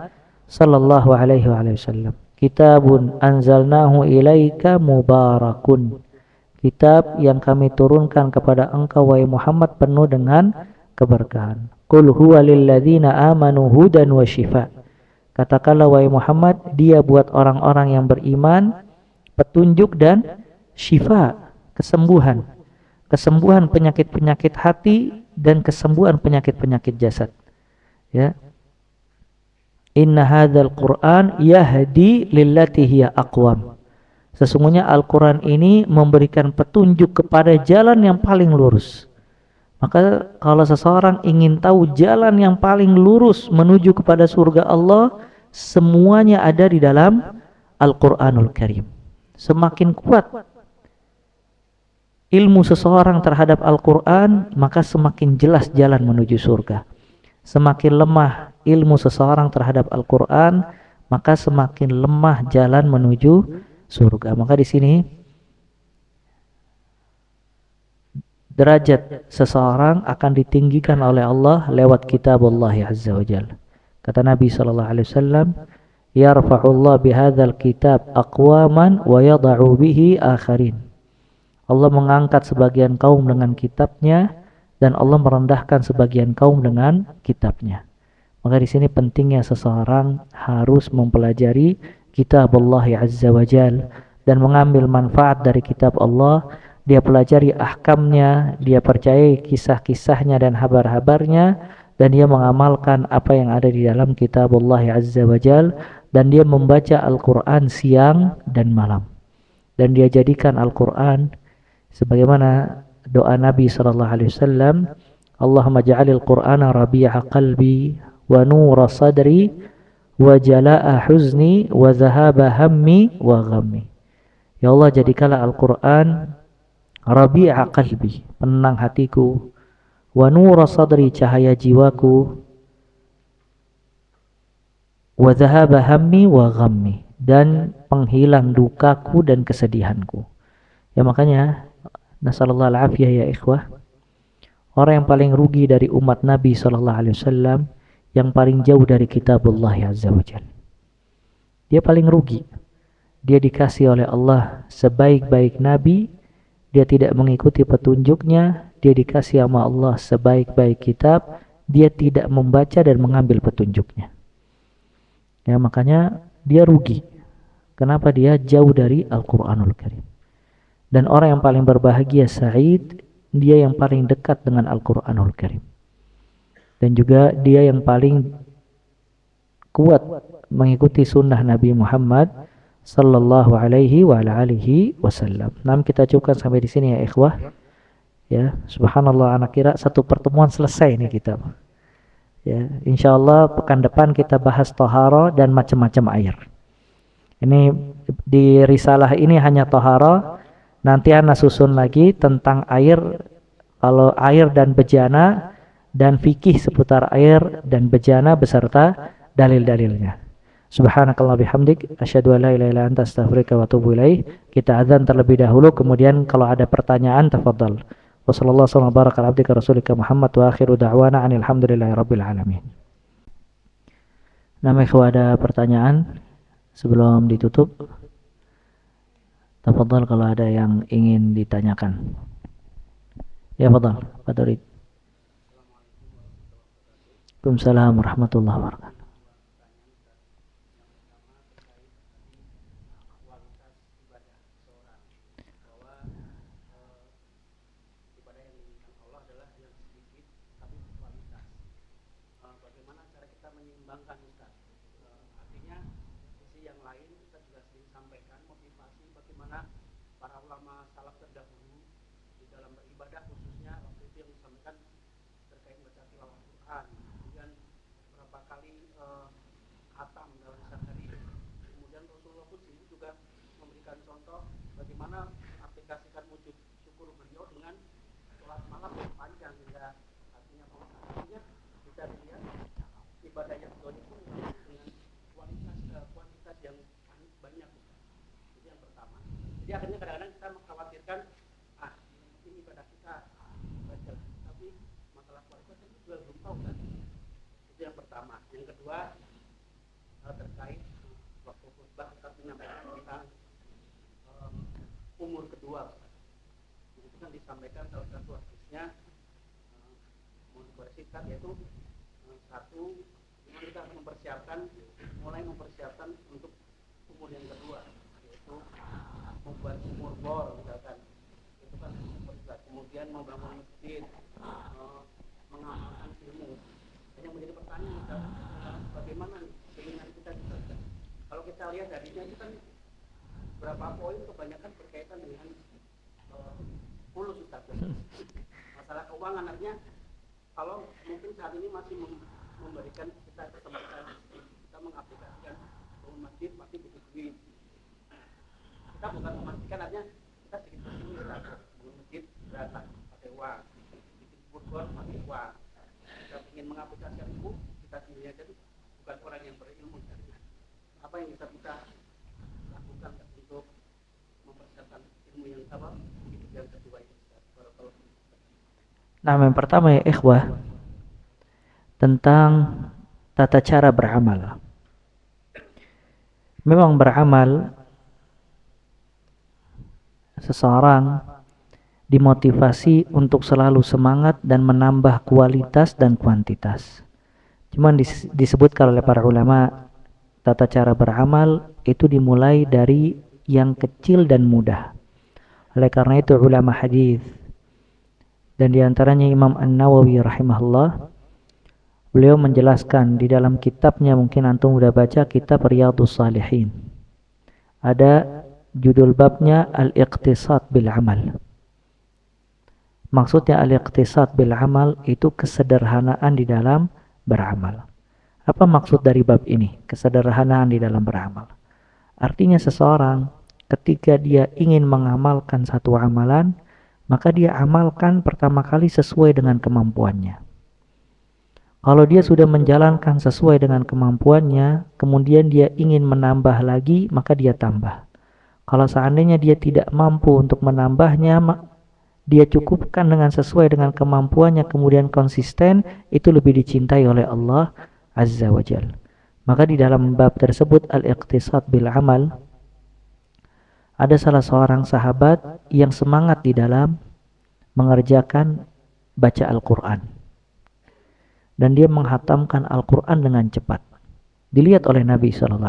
sallallahu alaihi wasallam. kitabun anzalnahu ilaika mubarakun, kitab yang kami turunkan kepada engkau wahai Muhammad penuh dengan keberkahan. Qul huwa lil ladzina amanu hudan wa shifa, katakanlah wahai Muhammad, dia buat orang-orang yang beriman petunjuk dan syifa, kesembuhan. Kesembuhan penyakit-penyakit hati dan kesembuhan penyakit-penyakit jasad. Ya. Inna hadzal Qur'an yahdi lillati hiya aqwam. Sesungguhnya Al-Quran ini memberikan petunjuk kepada jalan yang paling lurus. Maka kalau seseorang ingin tahu jalan yang paling lurus menuju kepada surga Allah, semuanya ada di dalam Al-Quranul Karim. Semakin kuat ilmu seseorang terhadap Al-Quran, maka semakin jelas jalan menuju surga. Semakin lemah ilmu seseorang terhadap Al-Quran, maka semakin lemah jalan menuju surga. Maka di sini derajat seseorang akan ditinggikan oleh Allah lewat kitab Allah Azza wa Jalla. Kata Nabi sallallahu alaihi wasallam, yarfa'ullah bihadzal kitab aqwaman wa yada'u bihi akharin. Allah mengangkat sebagian kaum dengan kitabnya dan Allah merendahkan sebagian kaum dengan kitabnya. Maka di sini pentingnya seseorang harus mempelajari kitab Allah Azza wa Jal dan mengambil manfaat dari kitab Allah. Dia pelajari ahkamnya, dia percayai kisah-kisahnya dan habar-habarnya, dan dia mengamalkan apa yang ada di dalam kitab Allah Azza wa Jal, dan dia membaca Al-Quran siang dan malam, dan dia jadikan Al-Quran sebagaimana doa Nabi SAW, Allahumma ja'alil Qur'ana rabi'a qalbi wa nura sadri wa jala'a huzni wa zahaba hammi wa ghammi. Ya Allah, jadikanlah Al-Quran rabi'a qalbi, penenang hatiku, wa nura sadri, cahaya jiwaku, wa zahaba hammi wa ghammi, dan penghilang dukaku dan kesedihanku. Ya makanya nasallallahu al-afiyah ya ikhwah, orang yang paling rugi dari umat Nabi SAW, yang paling jauh dari kitabullah Azza wa Jalla. Dia paling rugi. Dia dikasih oleh Allah sebaik-baik Nabi, dia tidak mengikuti petunjuknya. Dia dikasih sama Allah sebaik-baik kitab, dia tidak membaca dan mengambil petunjuknya. Ya makanya dia rugi. Kenapa? Dia jauh dari Al-Quranul Karim. Dan orang yang paling berbahagia, Sa'id, dia yang paling dekat dengan Al-Quranul Karim. Dan juga dia yang paling kuat mengikuti sunnah Nabi Muhammad sallallahu alaihi wa alihi wasallam. Nah, kita cukupkan sampai di sini ya ikhwah. Ya, subhanallah, anak kira satu pertemuan selesai nih kita. Ya, insyaallah pekan depan kita bahas taharah dan macam-macam air. Ini di risalah ini hanya taharah. Nanti ana susun lagi tentang air, kalau air dan bejana, dan fikih seputar air dan bejana beserta dalil-dalilnya. Subhanakallah bihamdik, asyhadu an la ilaha illa anta astaghfiruka wa atubu ilaik. Kita azan terlebih dahulu, kemudian kalau ada pertanyaan tafadhal. Wassallallahu alaihi wa baraka ala abdika rasulika Muhammad wa akhiru da'wana anil hamdulillahi rabbil alamin. Nah, ikhwah, ada pertanyaan sebelum ditutup? Tafadhal kalau ada yang ingin ditanyakan. Ya, fadhal, Pak Turid. Waalaikumsalam warahmatullahi wabarakatuh. Bagaimana cara kita menyeimbangkan, Ustaz? Artinya sisi yang lain kita juga sering sampaikan motivasi bagaimana para ulama salaf terdahulu di dalam beribadah, khususnya waktu itu yang disampaikan terkait baca tilawah Quran, kemudian berapa kali khatam dalam sehari. Kemudian Rasulullah pun juga memberikan contoh bagaimana aplikasikan wujud syukur beliau dengan sholat malam yang panjang, hingga artinya kita lihat ibadah yang dolim pun dengan kuantitas yang banyak. Itu yang pertama. Jadi akhirnya kadang-kadang kita mengkhawatirkan, ini ibadah kita baca, tapi masalah kualitas itu juga belum tahu kan. Itu yang pertama. Yang kedua terkait waktu khutbah sampaikan salah satu hadisnya mau dibersihkan, yaitu satu, kita akan mulai mempersiapkan untuk umur yang kedua, yaitu membuat sumur bor misalkan, itu kan kemudian membangun masjid, mengamalkan ilmu. Dan yang menjadi pertanyaan bagaimana keinginan kita juga. Kalau kita lihat darinya itu kan berapa poin kebanyakan berkaitan dengan fulus Ustaz. Masalah keuangan, artinya kalau mungkin saat ini masih memberikan kita kesempatan kita mengaplikasikan bangun masjid pasti butuh duit. Kita bukan memastikan, artinya kita sedikit pesimis bangun masjid berapa pakai uang, bikin burgor pakai uang. Kita ingin mengaplikasikan ilmu kita sendiri aja, bukan orang yang berilmu. Apa yang bisa kita lakukan untuk mempersiapkan ilmu yang sama yang kedua ini? Nah, yang pertama ya ikhwah, tentang tata cara beramal. Memang beramal seseorang dimotivasi untuk selalu semangat dan menambah kualitas dan kuantitas. Cuman disebutkan oleh para ulama, tata cara beramal itu dimulai dari yang kecil dan mudah. Oleh karena itu ulama hadis dan diantaranya Imam An-Nawawi rahimahullah, beliau menjelaskan di dalam kitabnya, mungkin antum udah baca kitab Riyadhus Shalihin, ada judul babnya Al-Iqtisad bil Amal. Maksudnya Al-Iqtisad bil Amal itu kesederhanaan di dalam beramal. Apa maksud dari bab ini? Kesederhanaan di dalam beramal. Artinya seseorang ketika dia ingin mengamalkan satu amalan, maka dia amalkan pertama kali sesuai dengan kemampuannya. Kalau dia sudah menjalankan sesuai dengan kemampuannya, kemudian dia ingin menambah lagi, maka dia tambah. Kalau seandainya dia tidak mampu untuk menambahnya, dia cukupkan dengan sesuai dengan kemampuannya, kemudian konsisten, itu lebih dicintai oleh Allah Azza wa Jal. Maka di dalam bab tersebut Al-Iqtisad bil Amal, ada salah seorang sahabat yang semangat di dalam mengerjakan baca Al-Quran, dan dia menghatamkan Al-Quran dengan cepat. Dilihat oleh Nabi SAW.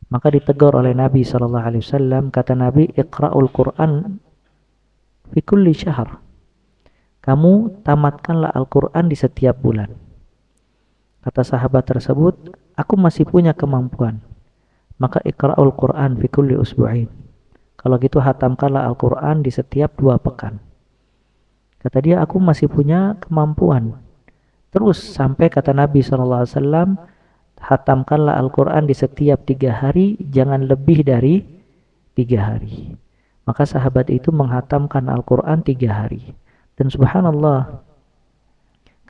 Maka ditegur oleh Nabi SAW. Kata Nabi, Iqra'ul Quran fi kulli syahr. Kamu tamatkanlah Al-Quran di setiap bulan. Kata sahabat tersebut, aku masih punya kemampuan. Maka Iqra'ul Quran fi kulli usbu'in. Kalau gitu hatamkanlah Al-Quran di setiap 2 pekan. Kata dia, aku masih punya kemampuan. Terus sampai kata Nabi SAW, hatamkanlah Al-Quran di setiap 3 hari, jangan lebih dari 3 hari. Maka sahabat itu menghatamkan Al-Quran 3 hari. Dan subhanallah,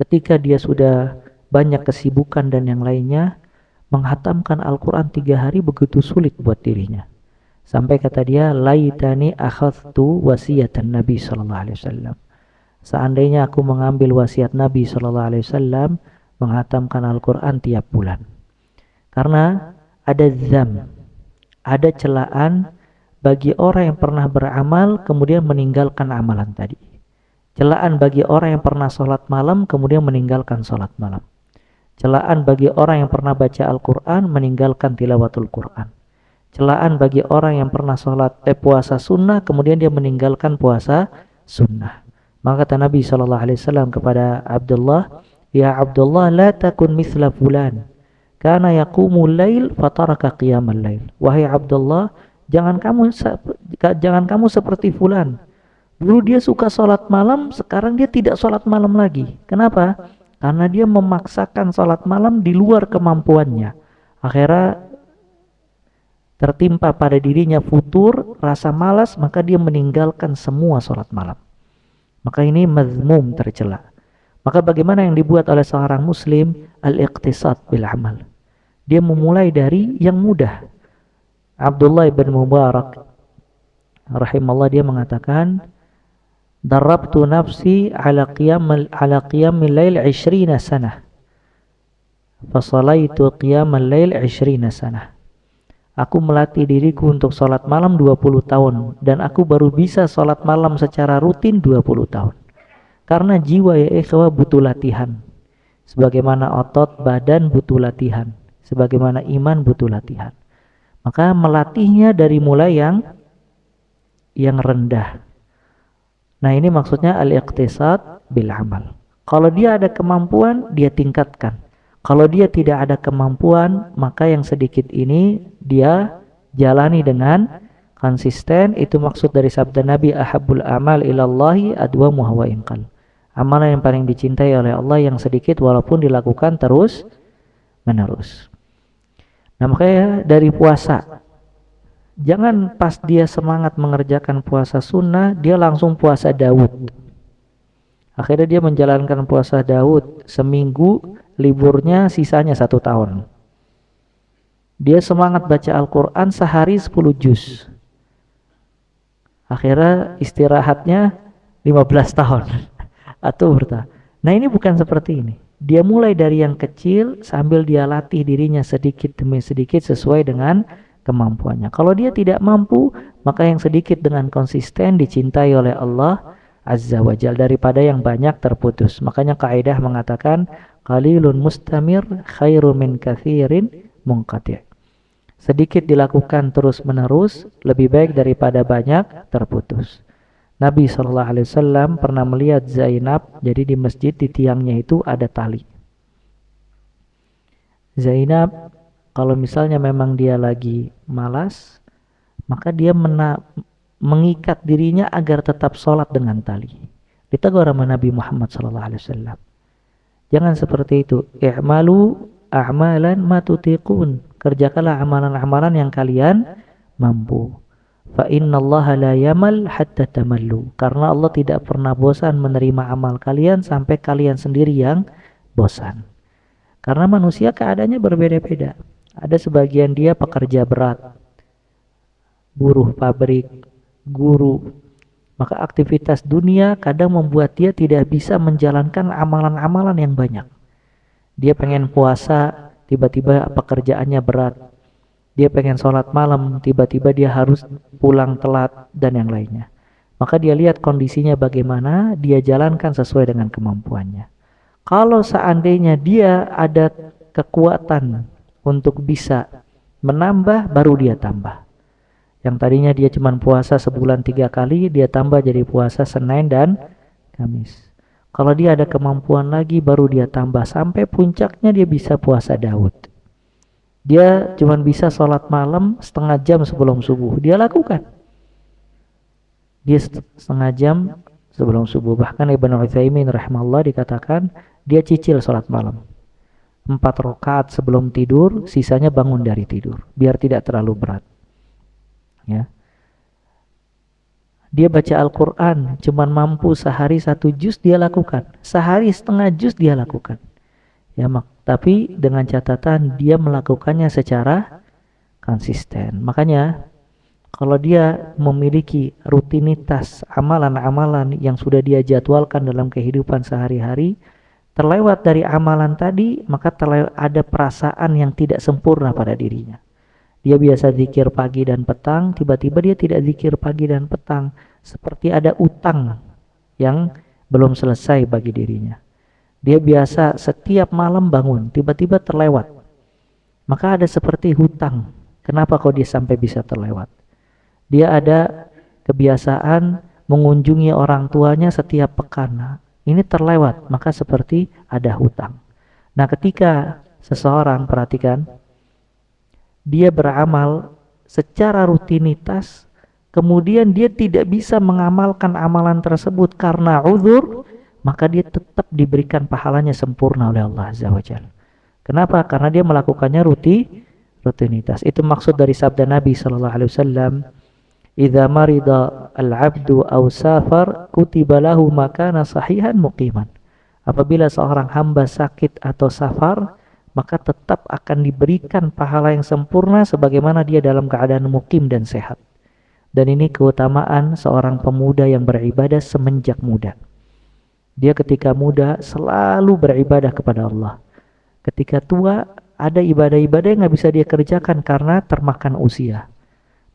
ketika dia sudah banyak kesibukan dan yang lainnya, menghatamkan Al-Quran 3 hari begitu sulit buat dirinya. Sampai kata dia, laitani akhadtu wasiyatan Nabi SAW. Seandainya aku mengambil wasiat Nabi SAW, menghatamkan Al-Quran tiap bulan. Karena ada zam, ada celaan bagi orang yang pernah beramal kemudian meninggalkan amalan tadi. Celaan bagi orang yang pernah sholat malam kemudian meninggalkan sholat malam. Celaan bagi orang yang pernah baca Al-Quran meninggalkan tilawatul Quran. Celaan bagi orang yang pernah puasa sunnah kemudian dia meninggalkan puasa sunnah. Maka kata Nabi SAW kepada Abdullah, ya Abdullah, la takun mithla fulan, kana yaqumul lail fataraka qiyamal lail. Wahai Abdullah, jangan kamu seperti fulan. Dulu dia suka sholat malam, sekarang dia tidak sholat malam lagi. Kenapa? Karena dia memaksakan sholat malam di luar kemampuannya. Akhirnya tertimpa pada dirinya futur, rasa malas, maka dia meninggalkan semua sholat malam. Maka ini mazmum, tercela. Maka bagaimana yang dibuat oleh seorang muslim? Al-iqtisad bil amal. Dia memulai dari yang mudah. Abdullah bin Mubarak rahimahullah, dia mengatakan, darabtu nafsi ala qiyamil lail 20 sanah. Fasalaitu qiyamal lail 20 sanah. Aku melatih diriku untuk sholat malam 20 tahun dan aku baru bisa sholat malam secara rutin 20 tahun. Karena jiwa ya ikhwah butuh latihan. Sebagaimana otot badan butuh latihan, sebagaimana iman butuh latihan. Maka melatihnya dari mulai yang rendah. Nah, ini maksudnya al-iqtisad bil amal. Kalau dia ada kemampuan, dia tingkatkan. Kalau dia tidak ada kemampuan, maka yang sedikit ini dia jalani dengan konsisten. Itu maksud dari sabda Nabi, ahabbul amal ilallahi adwamuha wa inqal. Amalan yang paling dicintai oleh Allah yang sedikit walaupun dilakukan terus menerus. Nah, makanya dari puasa, jangan pas dia semangat mengerjakan puasa sunnah, dia langsung puasa Daud. Akhirnya dia menjalankan puasa Daud seminggu, liburnya sisanya 1 tahun. Dia semangat baca Al-Quran sehari 10 juz. Akhirnya istirahatnya 15 tahun. Atau bertahun. Nah, ini bukan seperti ini. Dia mulai dari yang kecil sambil dia latih dirinya sedikit demi sedikit sesuai dengan kemampuannya. Kalau dia tidak mampu, maka yang sedikit dengan konsisten dicintai oleh Allah Azza wa Jalla daripada yang banyak terputus. Makanya kaidah mengatakan qalilun mustamir khairu min katsirin munqati'. Sedikit dilakukan terus menerus lebih baik daripada banyak terputus. Nabi SAW pernah melihat Zainab, jadi di masjid di tiangnya itu ada tali. Zainab kalau misalnya memang dia lagi malas, maka dia mengikat dirinya agar tetap sholat dengan tali. Ditegur sama Nabi Muhammad SAW. Jangan seperti itu. I'malu a'malan ma tutiqun. Kerjakanlah amalan-amalan yang kalian mampu. Fa innallaha la yamal hatta tamallu. Karena Allah tidak pernah bosan menerima amal kalian sampai kalian sendiri yang bosan. Karena manusia keadaannya berbeda-beda. Ada sebagian dia pekerja berat, buruh pabrik, guru. Maka aktivitas dunia kadang membuat dia tidak bisa menjalankan amalan-amalan yang banyak. Dia pengen puasa, tiba-tiba pekerjaannya berat. Dia pengen sholat malam, tiba-tiba dia harus pulang telat dan yang lainnya. Maka dia lihat kondisinya bagaimana, dia jalankan sesuai dengan kemampuannya. Kalau seandainya dia ada kekuatan untuk bisa menambah, baru dia tambah. Yang tadinya dia cuma puasa sebulan 3 kali, dia tambah jadi puasa Senin dan Kamis. Kalau dia ada kemampuan lagi, baru dia tambah. Sampai puncaknya dia bisa puasa Daud. Dia cuma bisa sholat malam setengah jam sebelum subuh. Dia lakukan. Dia setengah jam sebelum subuh. Bahkan Ibnu Utsaimin rahimahullah dikatakan, dia cicil sholat malam. 4 rakaat sebelum tidur, sisanya bangun dari tidur. Biar tidak terlalu berat. Ya. Dia baca Al-Quran cuman mampu sehari 1 juz, dia lakukan. Sehari setengah juz dia lakukan. Ya, tapi dengan catatan dia melakukannya secara konsisten. Makanya kalau dia memiliki rutinitas amalan-amalan yang sudah dia jadwalkan dalam kehidupan sehari-hari, terlewat dari amalan tadi, maka ada perasaan yang tidak sempurna pada dirinya. Dia biasa zikir pagi dan petang, tiba-tiba dia tidak zikir pagi dan petang. Seperti ada utang yang belum selesai bagi dirinya. Dia biasa setiap malam bangun, tiba-tiba terlewat. Maka ada seperti hutang. Kenapa kok dia sampai bisa terlewat? Dia ada kebiasaan mengunjungi orang tuanya setiap pekan. Ini terlewat, maka seperti ada hutang. Nah, ketika seseorang, perhatikan, dia beramal secara rutinitas, kemudian dia tidak bisa mengamalkan amalan tersebut karena uzur, maka dia tetap diberikan pahalanya sempurna oleh Allah Azza wa Jalla. Kenapa? Karena dia melakukannya rutinitas. Itu maksud dari sabda Nabi SAW. Idza marida al-'abdu aw safar kutiba lahu makana sahihan muqiman. Apabila seorang hamba sakit atau safar, maka tetap akan diberikan pahala yang sempurna sebagaimana dia dalam keadaan mukim dan sehat. Dan ini keutamaan seorang pemuda yang beribadah semenjak muda. Dia ketika muda selalu beribadah kepada Allah. Ketika tua, ada ibadah-ibadah yang nggak bisa dia kerjakan karena termakan usia.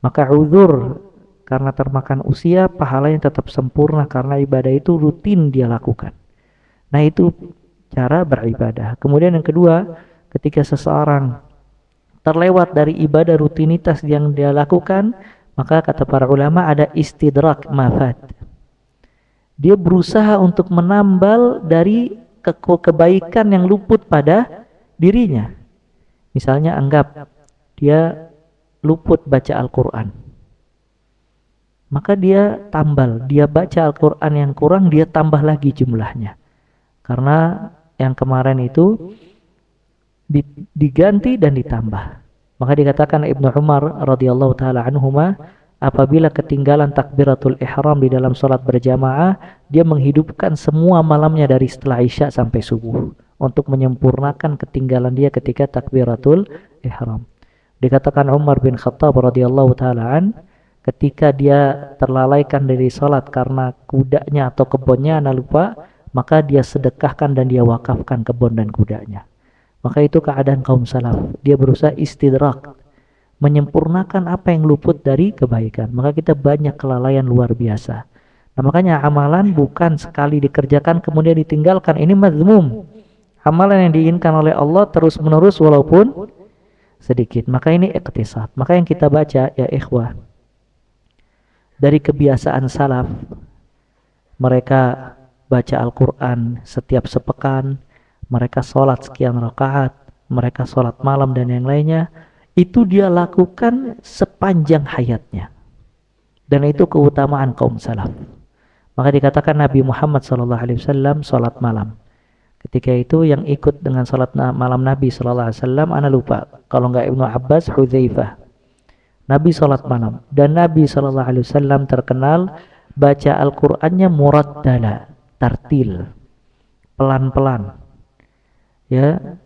Maka uzur karena termakan usia, pahalanya tetap sempurna karena ibadah itu rutin dia lakukan. Nah itu cara beribadah. Kemudian yang kedua, ketika seseorang terlewat dari ibadah rutinitas yang dia lakukan, maka kata para ulama ada istidrak mafat. Dia berusaha untuk menambal dari kebaikan yang luput pada dirinya. Misalnya anggap dia luput baca Al-Quran, maka dia tambal, dia baca Al-Quran yang kurang, dia tambah lagi jumlahnya. Karena yang kemarin itu diganti dan ditambah. Maka dikatakan Ibnu Umar radhiyallahu taala anhuma, apabila ketinggalan takbiratul ihram di dalam salat berjamaah, dia menghidupkan semua malamnya dari setelah Isya sampai subuh untuk menyempurnakan ketinggalan dia ketika takbiratul ihram. Dikatakan Umar bin Khattab radhiyallahu taala ketika dia terlalaikan dari salat karena kudanya atau kebunnya lupa, maka dia sedekahkan dan dia wakafkan kebun dan kudanya. Maka itu keadaan kaum salaf. Dia berusaha istidrak, menyempurnakan apa yang luput dari kebaikan. Maka kita banyak kelalaian luar biasa. Nah, makanya amalan bukan sekali dikerjakan kemudian ditinggalkan. Ini mazmum. Amalan yang diinginkan oleh Allah terus menerus walaupun sedikit. Maka ini iqtisad. Maka yang kita baca ya ikhwah, dari kebiasaan salaf, mereka baca Al-Quran setiap sepekan, mereka sholat sekian rakaat, mereka sholat malam dan yang lainnya, itu dia lakukan sepanjang hayatnya. Dan itu keutamaan kaum salaf. Maka dikatakan Nabi Muhammad SAW sholat malam. Ketika itu yang ikut dengan sholat malam Nabi SAW, ana lupa, kalau enggak Ibnu Abbas, Hudzaifah. Nabi sholat malam. Dan Nabi SAW terkenal baca Al-Qur'annya murattala, tartil, pelan-pelan. Ya,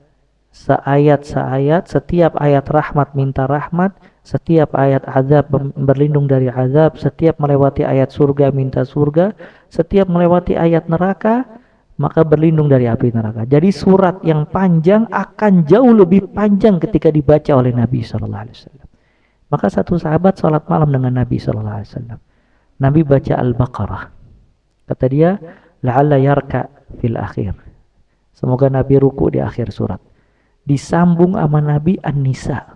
seayat-seayat, setiap ayat rahmat minta rahmat, setiap ayat azab berlindung dari azab, setiap melewati ayat surga minta surga, setiap melewati ayat neraka maka berlindung dari api neraka. Jadi surat yang panjang akan jauh lebih panjang ketika dibaca oleh Nabi SAW. Maka satu sahabat sholat malam dengan Nabi SAW. Nabi baca Al-Baqarah. Kata dia, la'alla yarka fil akhir. Semoga Nabi ruku di akhir surat. Disambung sama Nabi An-Nisa.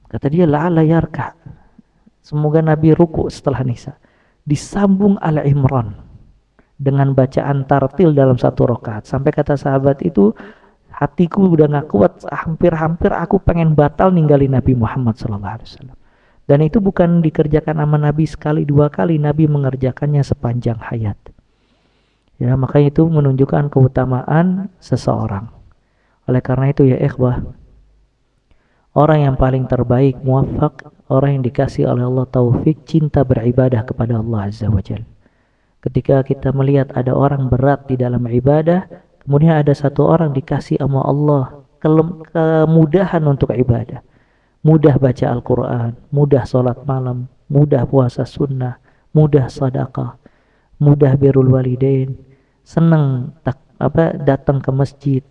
Kata dia, la'alla yarka. Semoga Nabi ruku setelah Nisa. Disambung Al-Imran dengan bacaan tartil dalam satu rakaat. Sampai kata sahabat itu, hatiku udah gak kuat, hampir-hampir aku pengen batal ninggalin Nabi Muhammad SAW. Dan itu bukan dikerjakan sama Nabi sekali dua kali, Nabi mengerjakannya sepanjang hayat. Ya, maka itu menunjukkan keutamaan seseorang. Oleh karena itu ya ikhwah, orang yang paling terbaik, muwaffaq, orang yang dikasih oleh Allah taufik, cinta beribadah kepada Allah Azza wa Jalla. Ketika kita melihat ada orang berat di dalam ibadah, kemudian ada satu orang dikasih sama Allah kemudahan untuk ibadah. Mudah baca Al-Quran, mudah sholat malam, mudah puasa sunnah, mudah sedekah, mudah birrul walidain, senang datang ke masjid,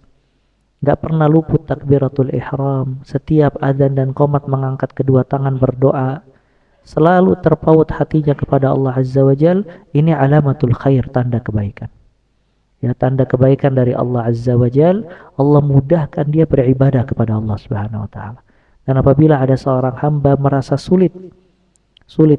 gak pernah luput takbiratul ihram, setiap adzan dan qomat mengangkat kedua tangan berdoa, selalu terpaut hatinya kepada Allah Azza wa Jal. Ini alamatul khair, tanda kebaikan. Ya, tanda kebaikan dari Allah Azza wa Jal. Allah mudahkan dia beribadah kepada Allah Subhanahu wa taala. Dan apabila ada seorang hamba merasa sulit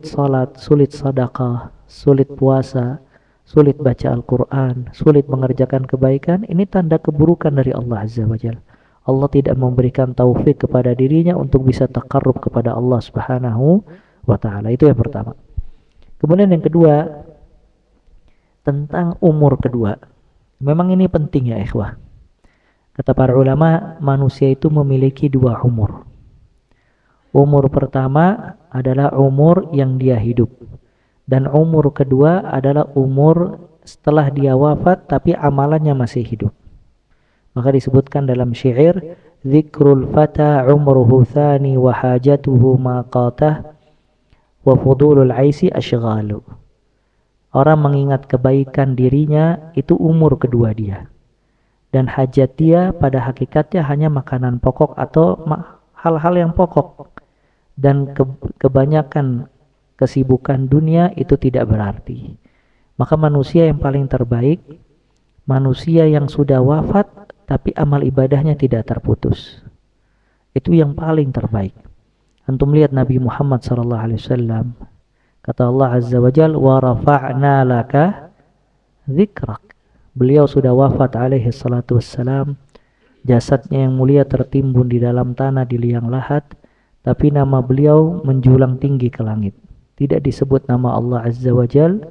salat, sulit sedekah, sulit puasa, sulit baca Al-Quran, sulit mengerjakan kebaikan, ini tanda keburukan dari Allah Azza wa Jal. Allah tidak memberikan taufik kepada dirinya untuk bisa taqarrub kepada Allah Subhanahu wa ta'ala. Itu yang pertama. Kemudian yang kedua, tentang umur kedua. Memang ini penting ya ikhwah. Kata para ulama, manusia itu memiliki dua umur. Umur pertama adalah umur yang dia hidup, dan umur kedua adalah umur setelah dia wafat tapi amalannya masih hidup. Maka disebutkan dalam syair, zikrul fata umruhu thani wa hajatuhu maqatah wa fudulul aisi ashghalu. Orang mengingat kebaikan dirinya itu umur kedua dia. dan hajat dia pada hakikatnya hanya makanan pokok atau hal-hal yang pokok, dan kebanyakan kesibukan dunia itu tidak berarti. Maka manusia yang paling terbaik, manusia yang sudah wafat tapi amal ibadahnya tidak terputus. Itu yang paling terbaik. Antum lihat Nabi Muhammad SAW, kata Allah Azza wa Jalla, wa rafa'na laka dzikrak. Beliau sudah wafat alaihi salatu wassalam, jasadnya yang mulia tertimbun di dalam tanah di liang lahat, tapi nama beliau menjulang tinggi ke langit. Tidak disebut nama Allah Azza wa Jalla,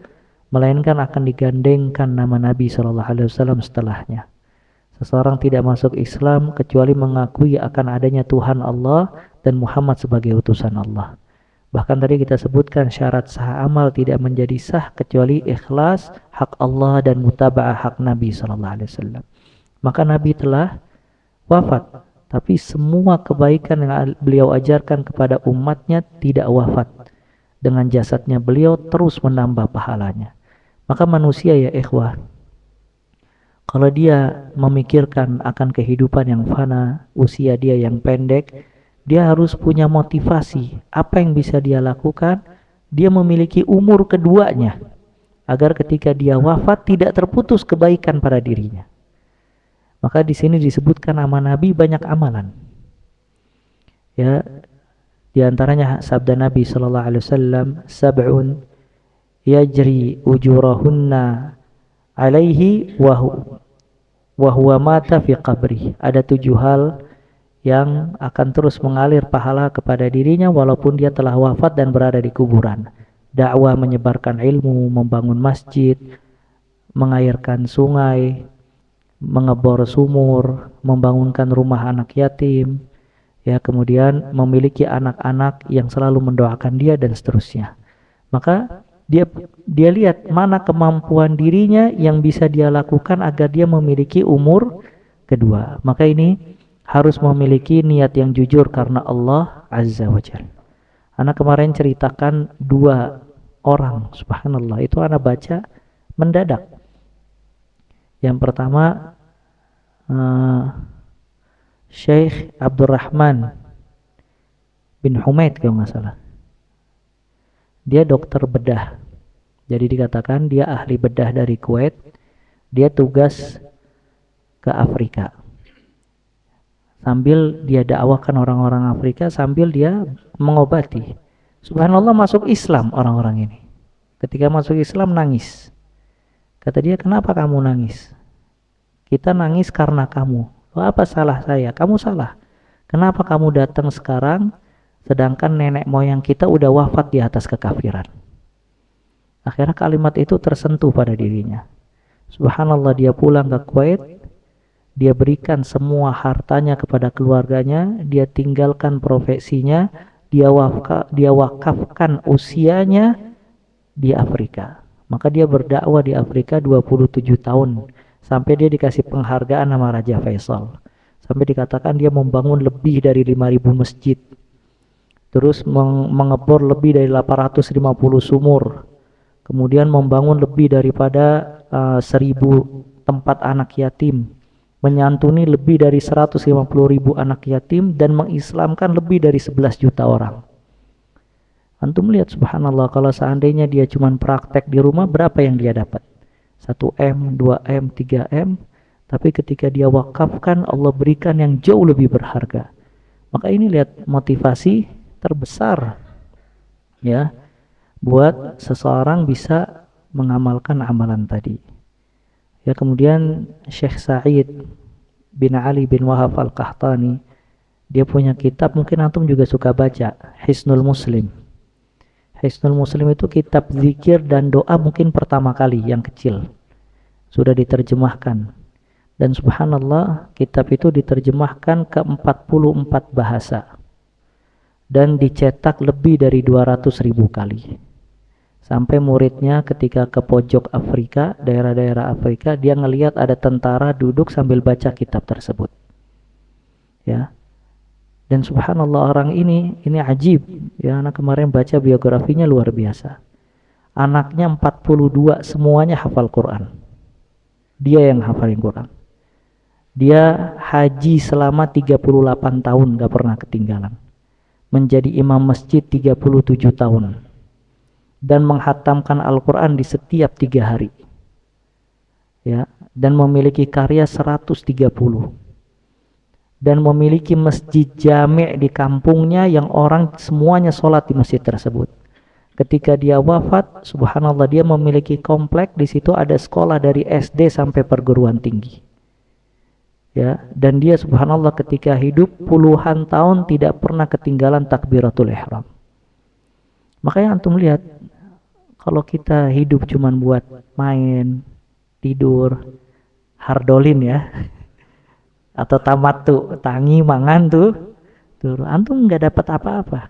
melainkan akan digandengkan nama Nabi SAW setelahnya. Seseorang tidak masuk Islam kecuali mengakui akan adanya Tuhan Allah dan Muhammad sebagai utusan Allah. Bahkan tadi kita sebutkan syarat sah amal tidak menjadi sah kecuali ikhlas, hak Allah dan mutaba'ah hak Nabi SAW. Maka Nabi telah wafat, tapi semua kebaikan yang beliau ajarkan kepada umatnya tidak wafat. Dengan jasadnya beliau terus menambah pahalanya. Maka manusia ya ikhwah, kalau dia memikirkan akan kehidupan yang fana, usia dia yang pendek, dia harus punya motivasi. Apa yang bisa dia lakukan? Dia memiliki umur keduanya, agar ketika dia wafat tidak terputus kebaikan pada dirinya. Maka di sini disebutkan nama Nabi banyak amalan. Ya, di antaranya sabda Nabi SAW, sab'un yajri ujurahunna alaihi wa huwa mata fi qabri. Ada 7 hal yang akan terus mengalir pahala kepada dirinya walaupun dia telah wafat dan berada di kuburan. Dakwah, menyebarkan ilmu, membangun masjid, mengairkan sungai, mengebor sumur, membangunkan rumah anak yatim, ya, kemudian memiliki anak-anak yang selalu mendoakan dia dan seterusnya. Maka dia lihat mana kemampuan dirinya yang bisa dia lakukan agar dia memiliki umur kedua. Maka ini harus memiliki niat yang jujur karena Allah Azza wa Jalla. Anak kemarin ceritakan 2 orang, subhanallah, itu anak baca mendadak. Yang pertama Syekh Abdurrahman bin Humaid kalau nggak salah. Dia dokter bedah. Jadi dikatakan dia ahli bedah dari Kuwait. Dia tugas ke Afrika. Sambil dia dakwakan orang-orang Afrika, sambil dia mengobati. Subhanallah, masuk Islam orang-orang ini. Ketika masuk Islam nangis. Kata dia, kenapa kamu nangis? Kita nangis karena kamu. Apa salah saya? Kamu salah. Kenapa kamu datang sekarang sedangkan nenek moyang kita udah wafat di atas kekafiran? Akhirnya kalimat itu tersentuh pada dirinya. Subhanallah, dia pulang ke Kuwait, dia berikan semua hartanya kepada keluarganya, dia tinggalkan profesinya, dia wakafkan usianya di Afrika. Maka dia berdakwah di Afrika 27 tahun sampai dia dikasih penghargaan sama Raja Faisal. Sampai dikatakan dia membangun lebih dari 5.000 masjid. Terus mengebor lebih dari 850 sumur. Kemudian membangun lebih daripada 1.000 tempat anak yatim. Menyantuni lebih dari 150.000 anak yatim dan mengislamkan lebih dari 11 juta orang. Antum lihat subhanallah, kalau seandainya dia cuma praktek di rumah, berapa yang dia dapat? 1M, 2M, 3M. Tapi ketika dia wakafkan, Allah berikan yang jauh lebih berharga. Maka ini lihat motivasi terbesar ya buat seseorang bisa mengamalkan amalan tadi. Ya, kemudian Syekh Sa'id bin Ali bin Wahab Al-Qahtani, dia punya kitab, mungkin antum juga suka baca, Hisnul Muslim. Hisnul Muslim itu kitab zikir dan doa mungkin pertama kali yang kecil. Sudah diterjemahkan. Dan subhanallah, kitab itu diterjemahkan ke 44 bahasa. Dan dicetak lebih dari 200.000 kali. Sampai muridnya ketika ke pojok Afrika, daerah-daerah Afrika, dia ngelihat ada tentara duduk sambil baca kitab tersebut. Ya. Dan subhanallah, orang ini ajib. Ya, anak kemarin baca biografinya luar biasa. Anaknya 42 semuanya hafal Quran. Dia yang hafalin Quran. Dia haji selama 38 tahun gak pernah ketinggalan. Menjadi imam masjid 37 tahun. Dan menghatamkan Al-Quran di setiap 3 hari. Ya, dan memiliki karya 130. Dan memiliki masjid jami' di kampungnya yang orang semuanya sholat di masjid tersebut. Ketika dia wafat, subhanallah, dia memiliki komplek, di situ ada sekolah dari SD sampai perguruan tinggi. Ya, dan dia subhanallah ketika hidup puluhan tahun tidak pernah ketinggalan takbiratul ihram. Makanya antum lihat, kalau kita hidup cuman buat main, tidur, hardolin ya, atau tamat tuh, tangi, mangan tuh antum nggak dapat apa-apa.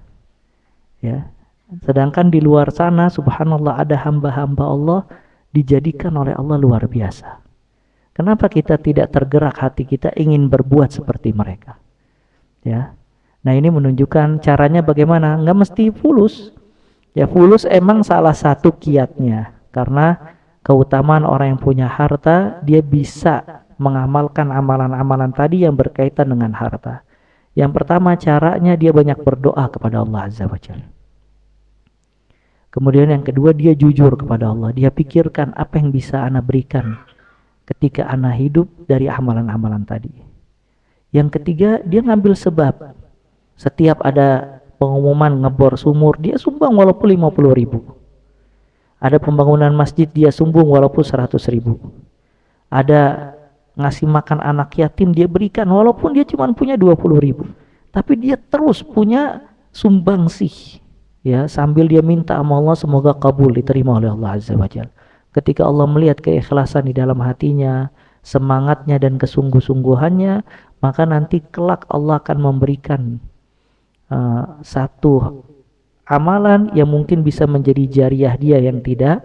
Ya, sedangkan di luar sana subhanallah ada hamba-hamba Allah dijadikan oleh Allah luar biasa. Kenapa kita tidak tergerak hati kita ingin berbuat seperti mereka? Ya, nah ini menunjukkan caranya bagaimana. Nggak mesti fulus. Ya, fulus emang salah satu kiatnya, karena keutamaan orang yang punya harta, dia bisa mengamalkan amalan-amalan tadi yang berkaitan dengan harta. Yang pertama caranya dia banyak berdoa kepada Allah Azza wa Jalla. Kemudian yang kedua dia jujur kepada Allah. Dia pikirkan apa yang bisa ana berikan ketika ana hidup dari amalan-amalan tadi. Yang ketiga dia ngambil sebab. Setiap ada pengumuman ngebor sumur, dia sumbang walaupun 50.000. Ada pembangunan masjid, dia sumbang walaupun 100.000. Ada ngasih makan anak yatim, dia berikan walaupun dia cuma punya 20.000. Tapi dia terus punya sumbangsih, ya, sambil dia minta sama Allah semoga kabul, diterima oleh Allah Azza wa Jalla. Ketika Allah melihat keikhlasan di dalam hatinya, semangatnya dan kesungguh-sungguhannya, maka nanti kelak Allah akan memberikan satu amalan yang mungkin bisa menjadi jariah dia yang tidak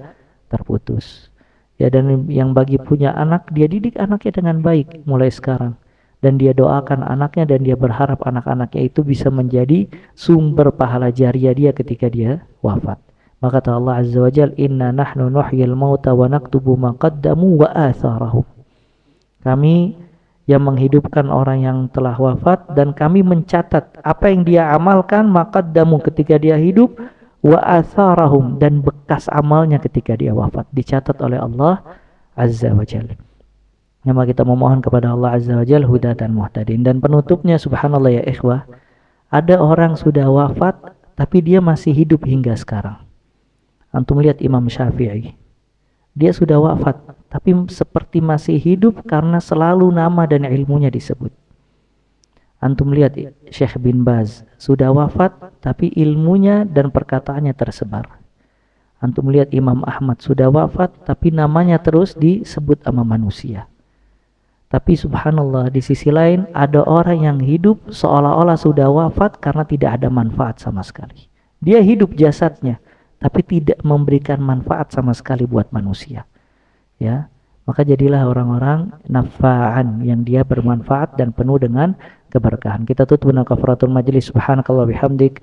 terputus. Ya, dan yang bagi punya anak, dia didik anaknya dengan baik mulai sekarang, dan dia doakan anaknya, dan dia berharap anak-anaknya itu bisa menjadi sumber pahala jariah dia ketika dia wafat. Maka kata Allah Azza wa Jalla, inna nahnu nuhyil mauta wa naktubu ma qaddamu wa atharahum. Kami yang menghidupkan orang yang telah wafat, dan kami mencatat apa yang dia amalkan maqaddamu ketika dia hidup, wa atharahum, dan bekas amalnya ketika dia wafat dicatat oleh Allah Azza wa Jalla. Maka kita memohon kepada Allah Azza wa Jalla hudatan muhtadin. Dan penutupnya subhanallah ya ikhwah, ada orang sudah wafat tapi dia masih hidup hingga sekarang. Antum lihat Imam Syafi'i, dia sudah wafat tapi seperti masih hidup karena selalu nama dan ilmunya disebut. Antum lihat Syekh bin Baz, sudah wafat tapi ilmunya dan perkataannya tersebar. Antum lihat Imam Ahmad, sudah wafat tapi namanya terus disebut sama manusia. Tapi subhanallah, di sisi lain ada orang yang hidup seolah-olah sudah wafat karena tidak ada manfaat sama sekali. Dia hidup jasadnya tapi tidak memberikan manfaat sama sekali buat manusia. Ya, maka jadilah orang-orang nafa'an, yang dia bermanfaat dan penuh dengan keberkahan. Kita tutup dengan kafaratul majlis. Subhanakallah bihamdik,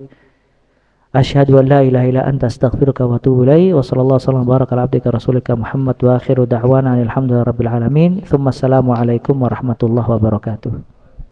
asyhadu an la ilaha illa anta astaghfiruka wa atubu ilaik. Wa sallallahu wasallam baraka ala abdika rasulika Muhammad wa akhiru da'wana alhamdulillahi rabbil alamin. Tsumma assalamu alaikum warahmatullahi wabarakatuh.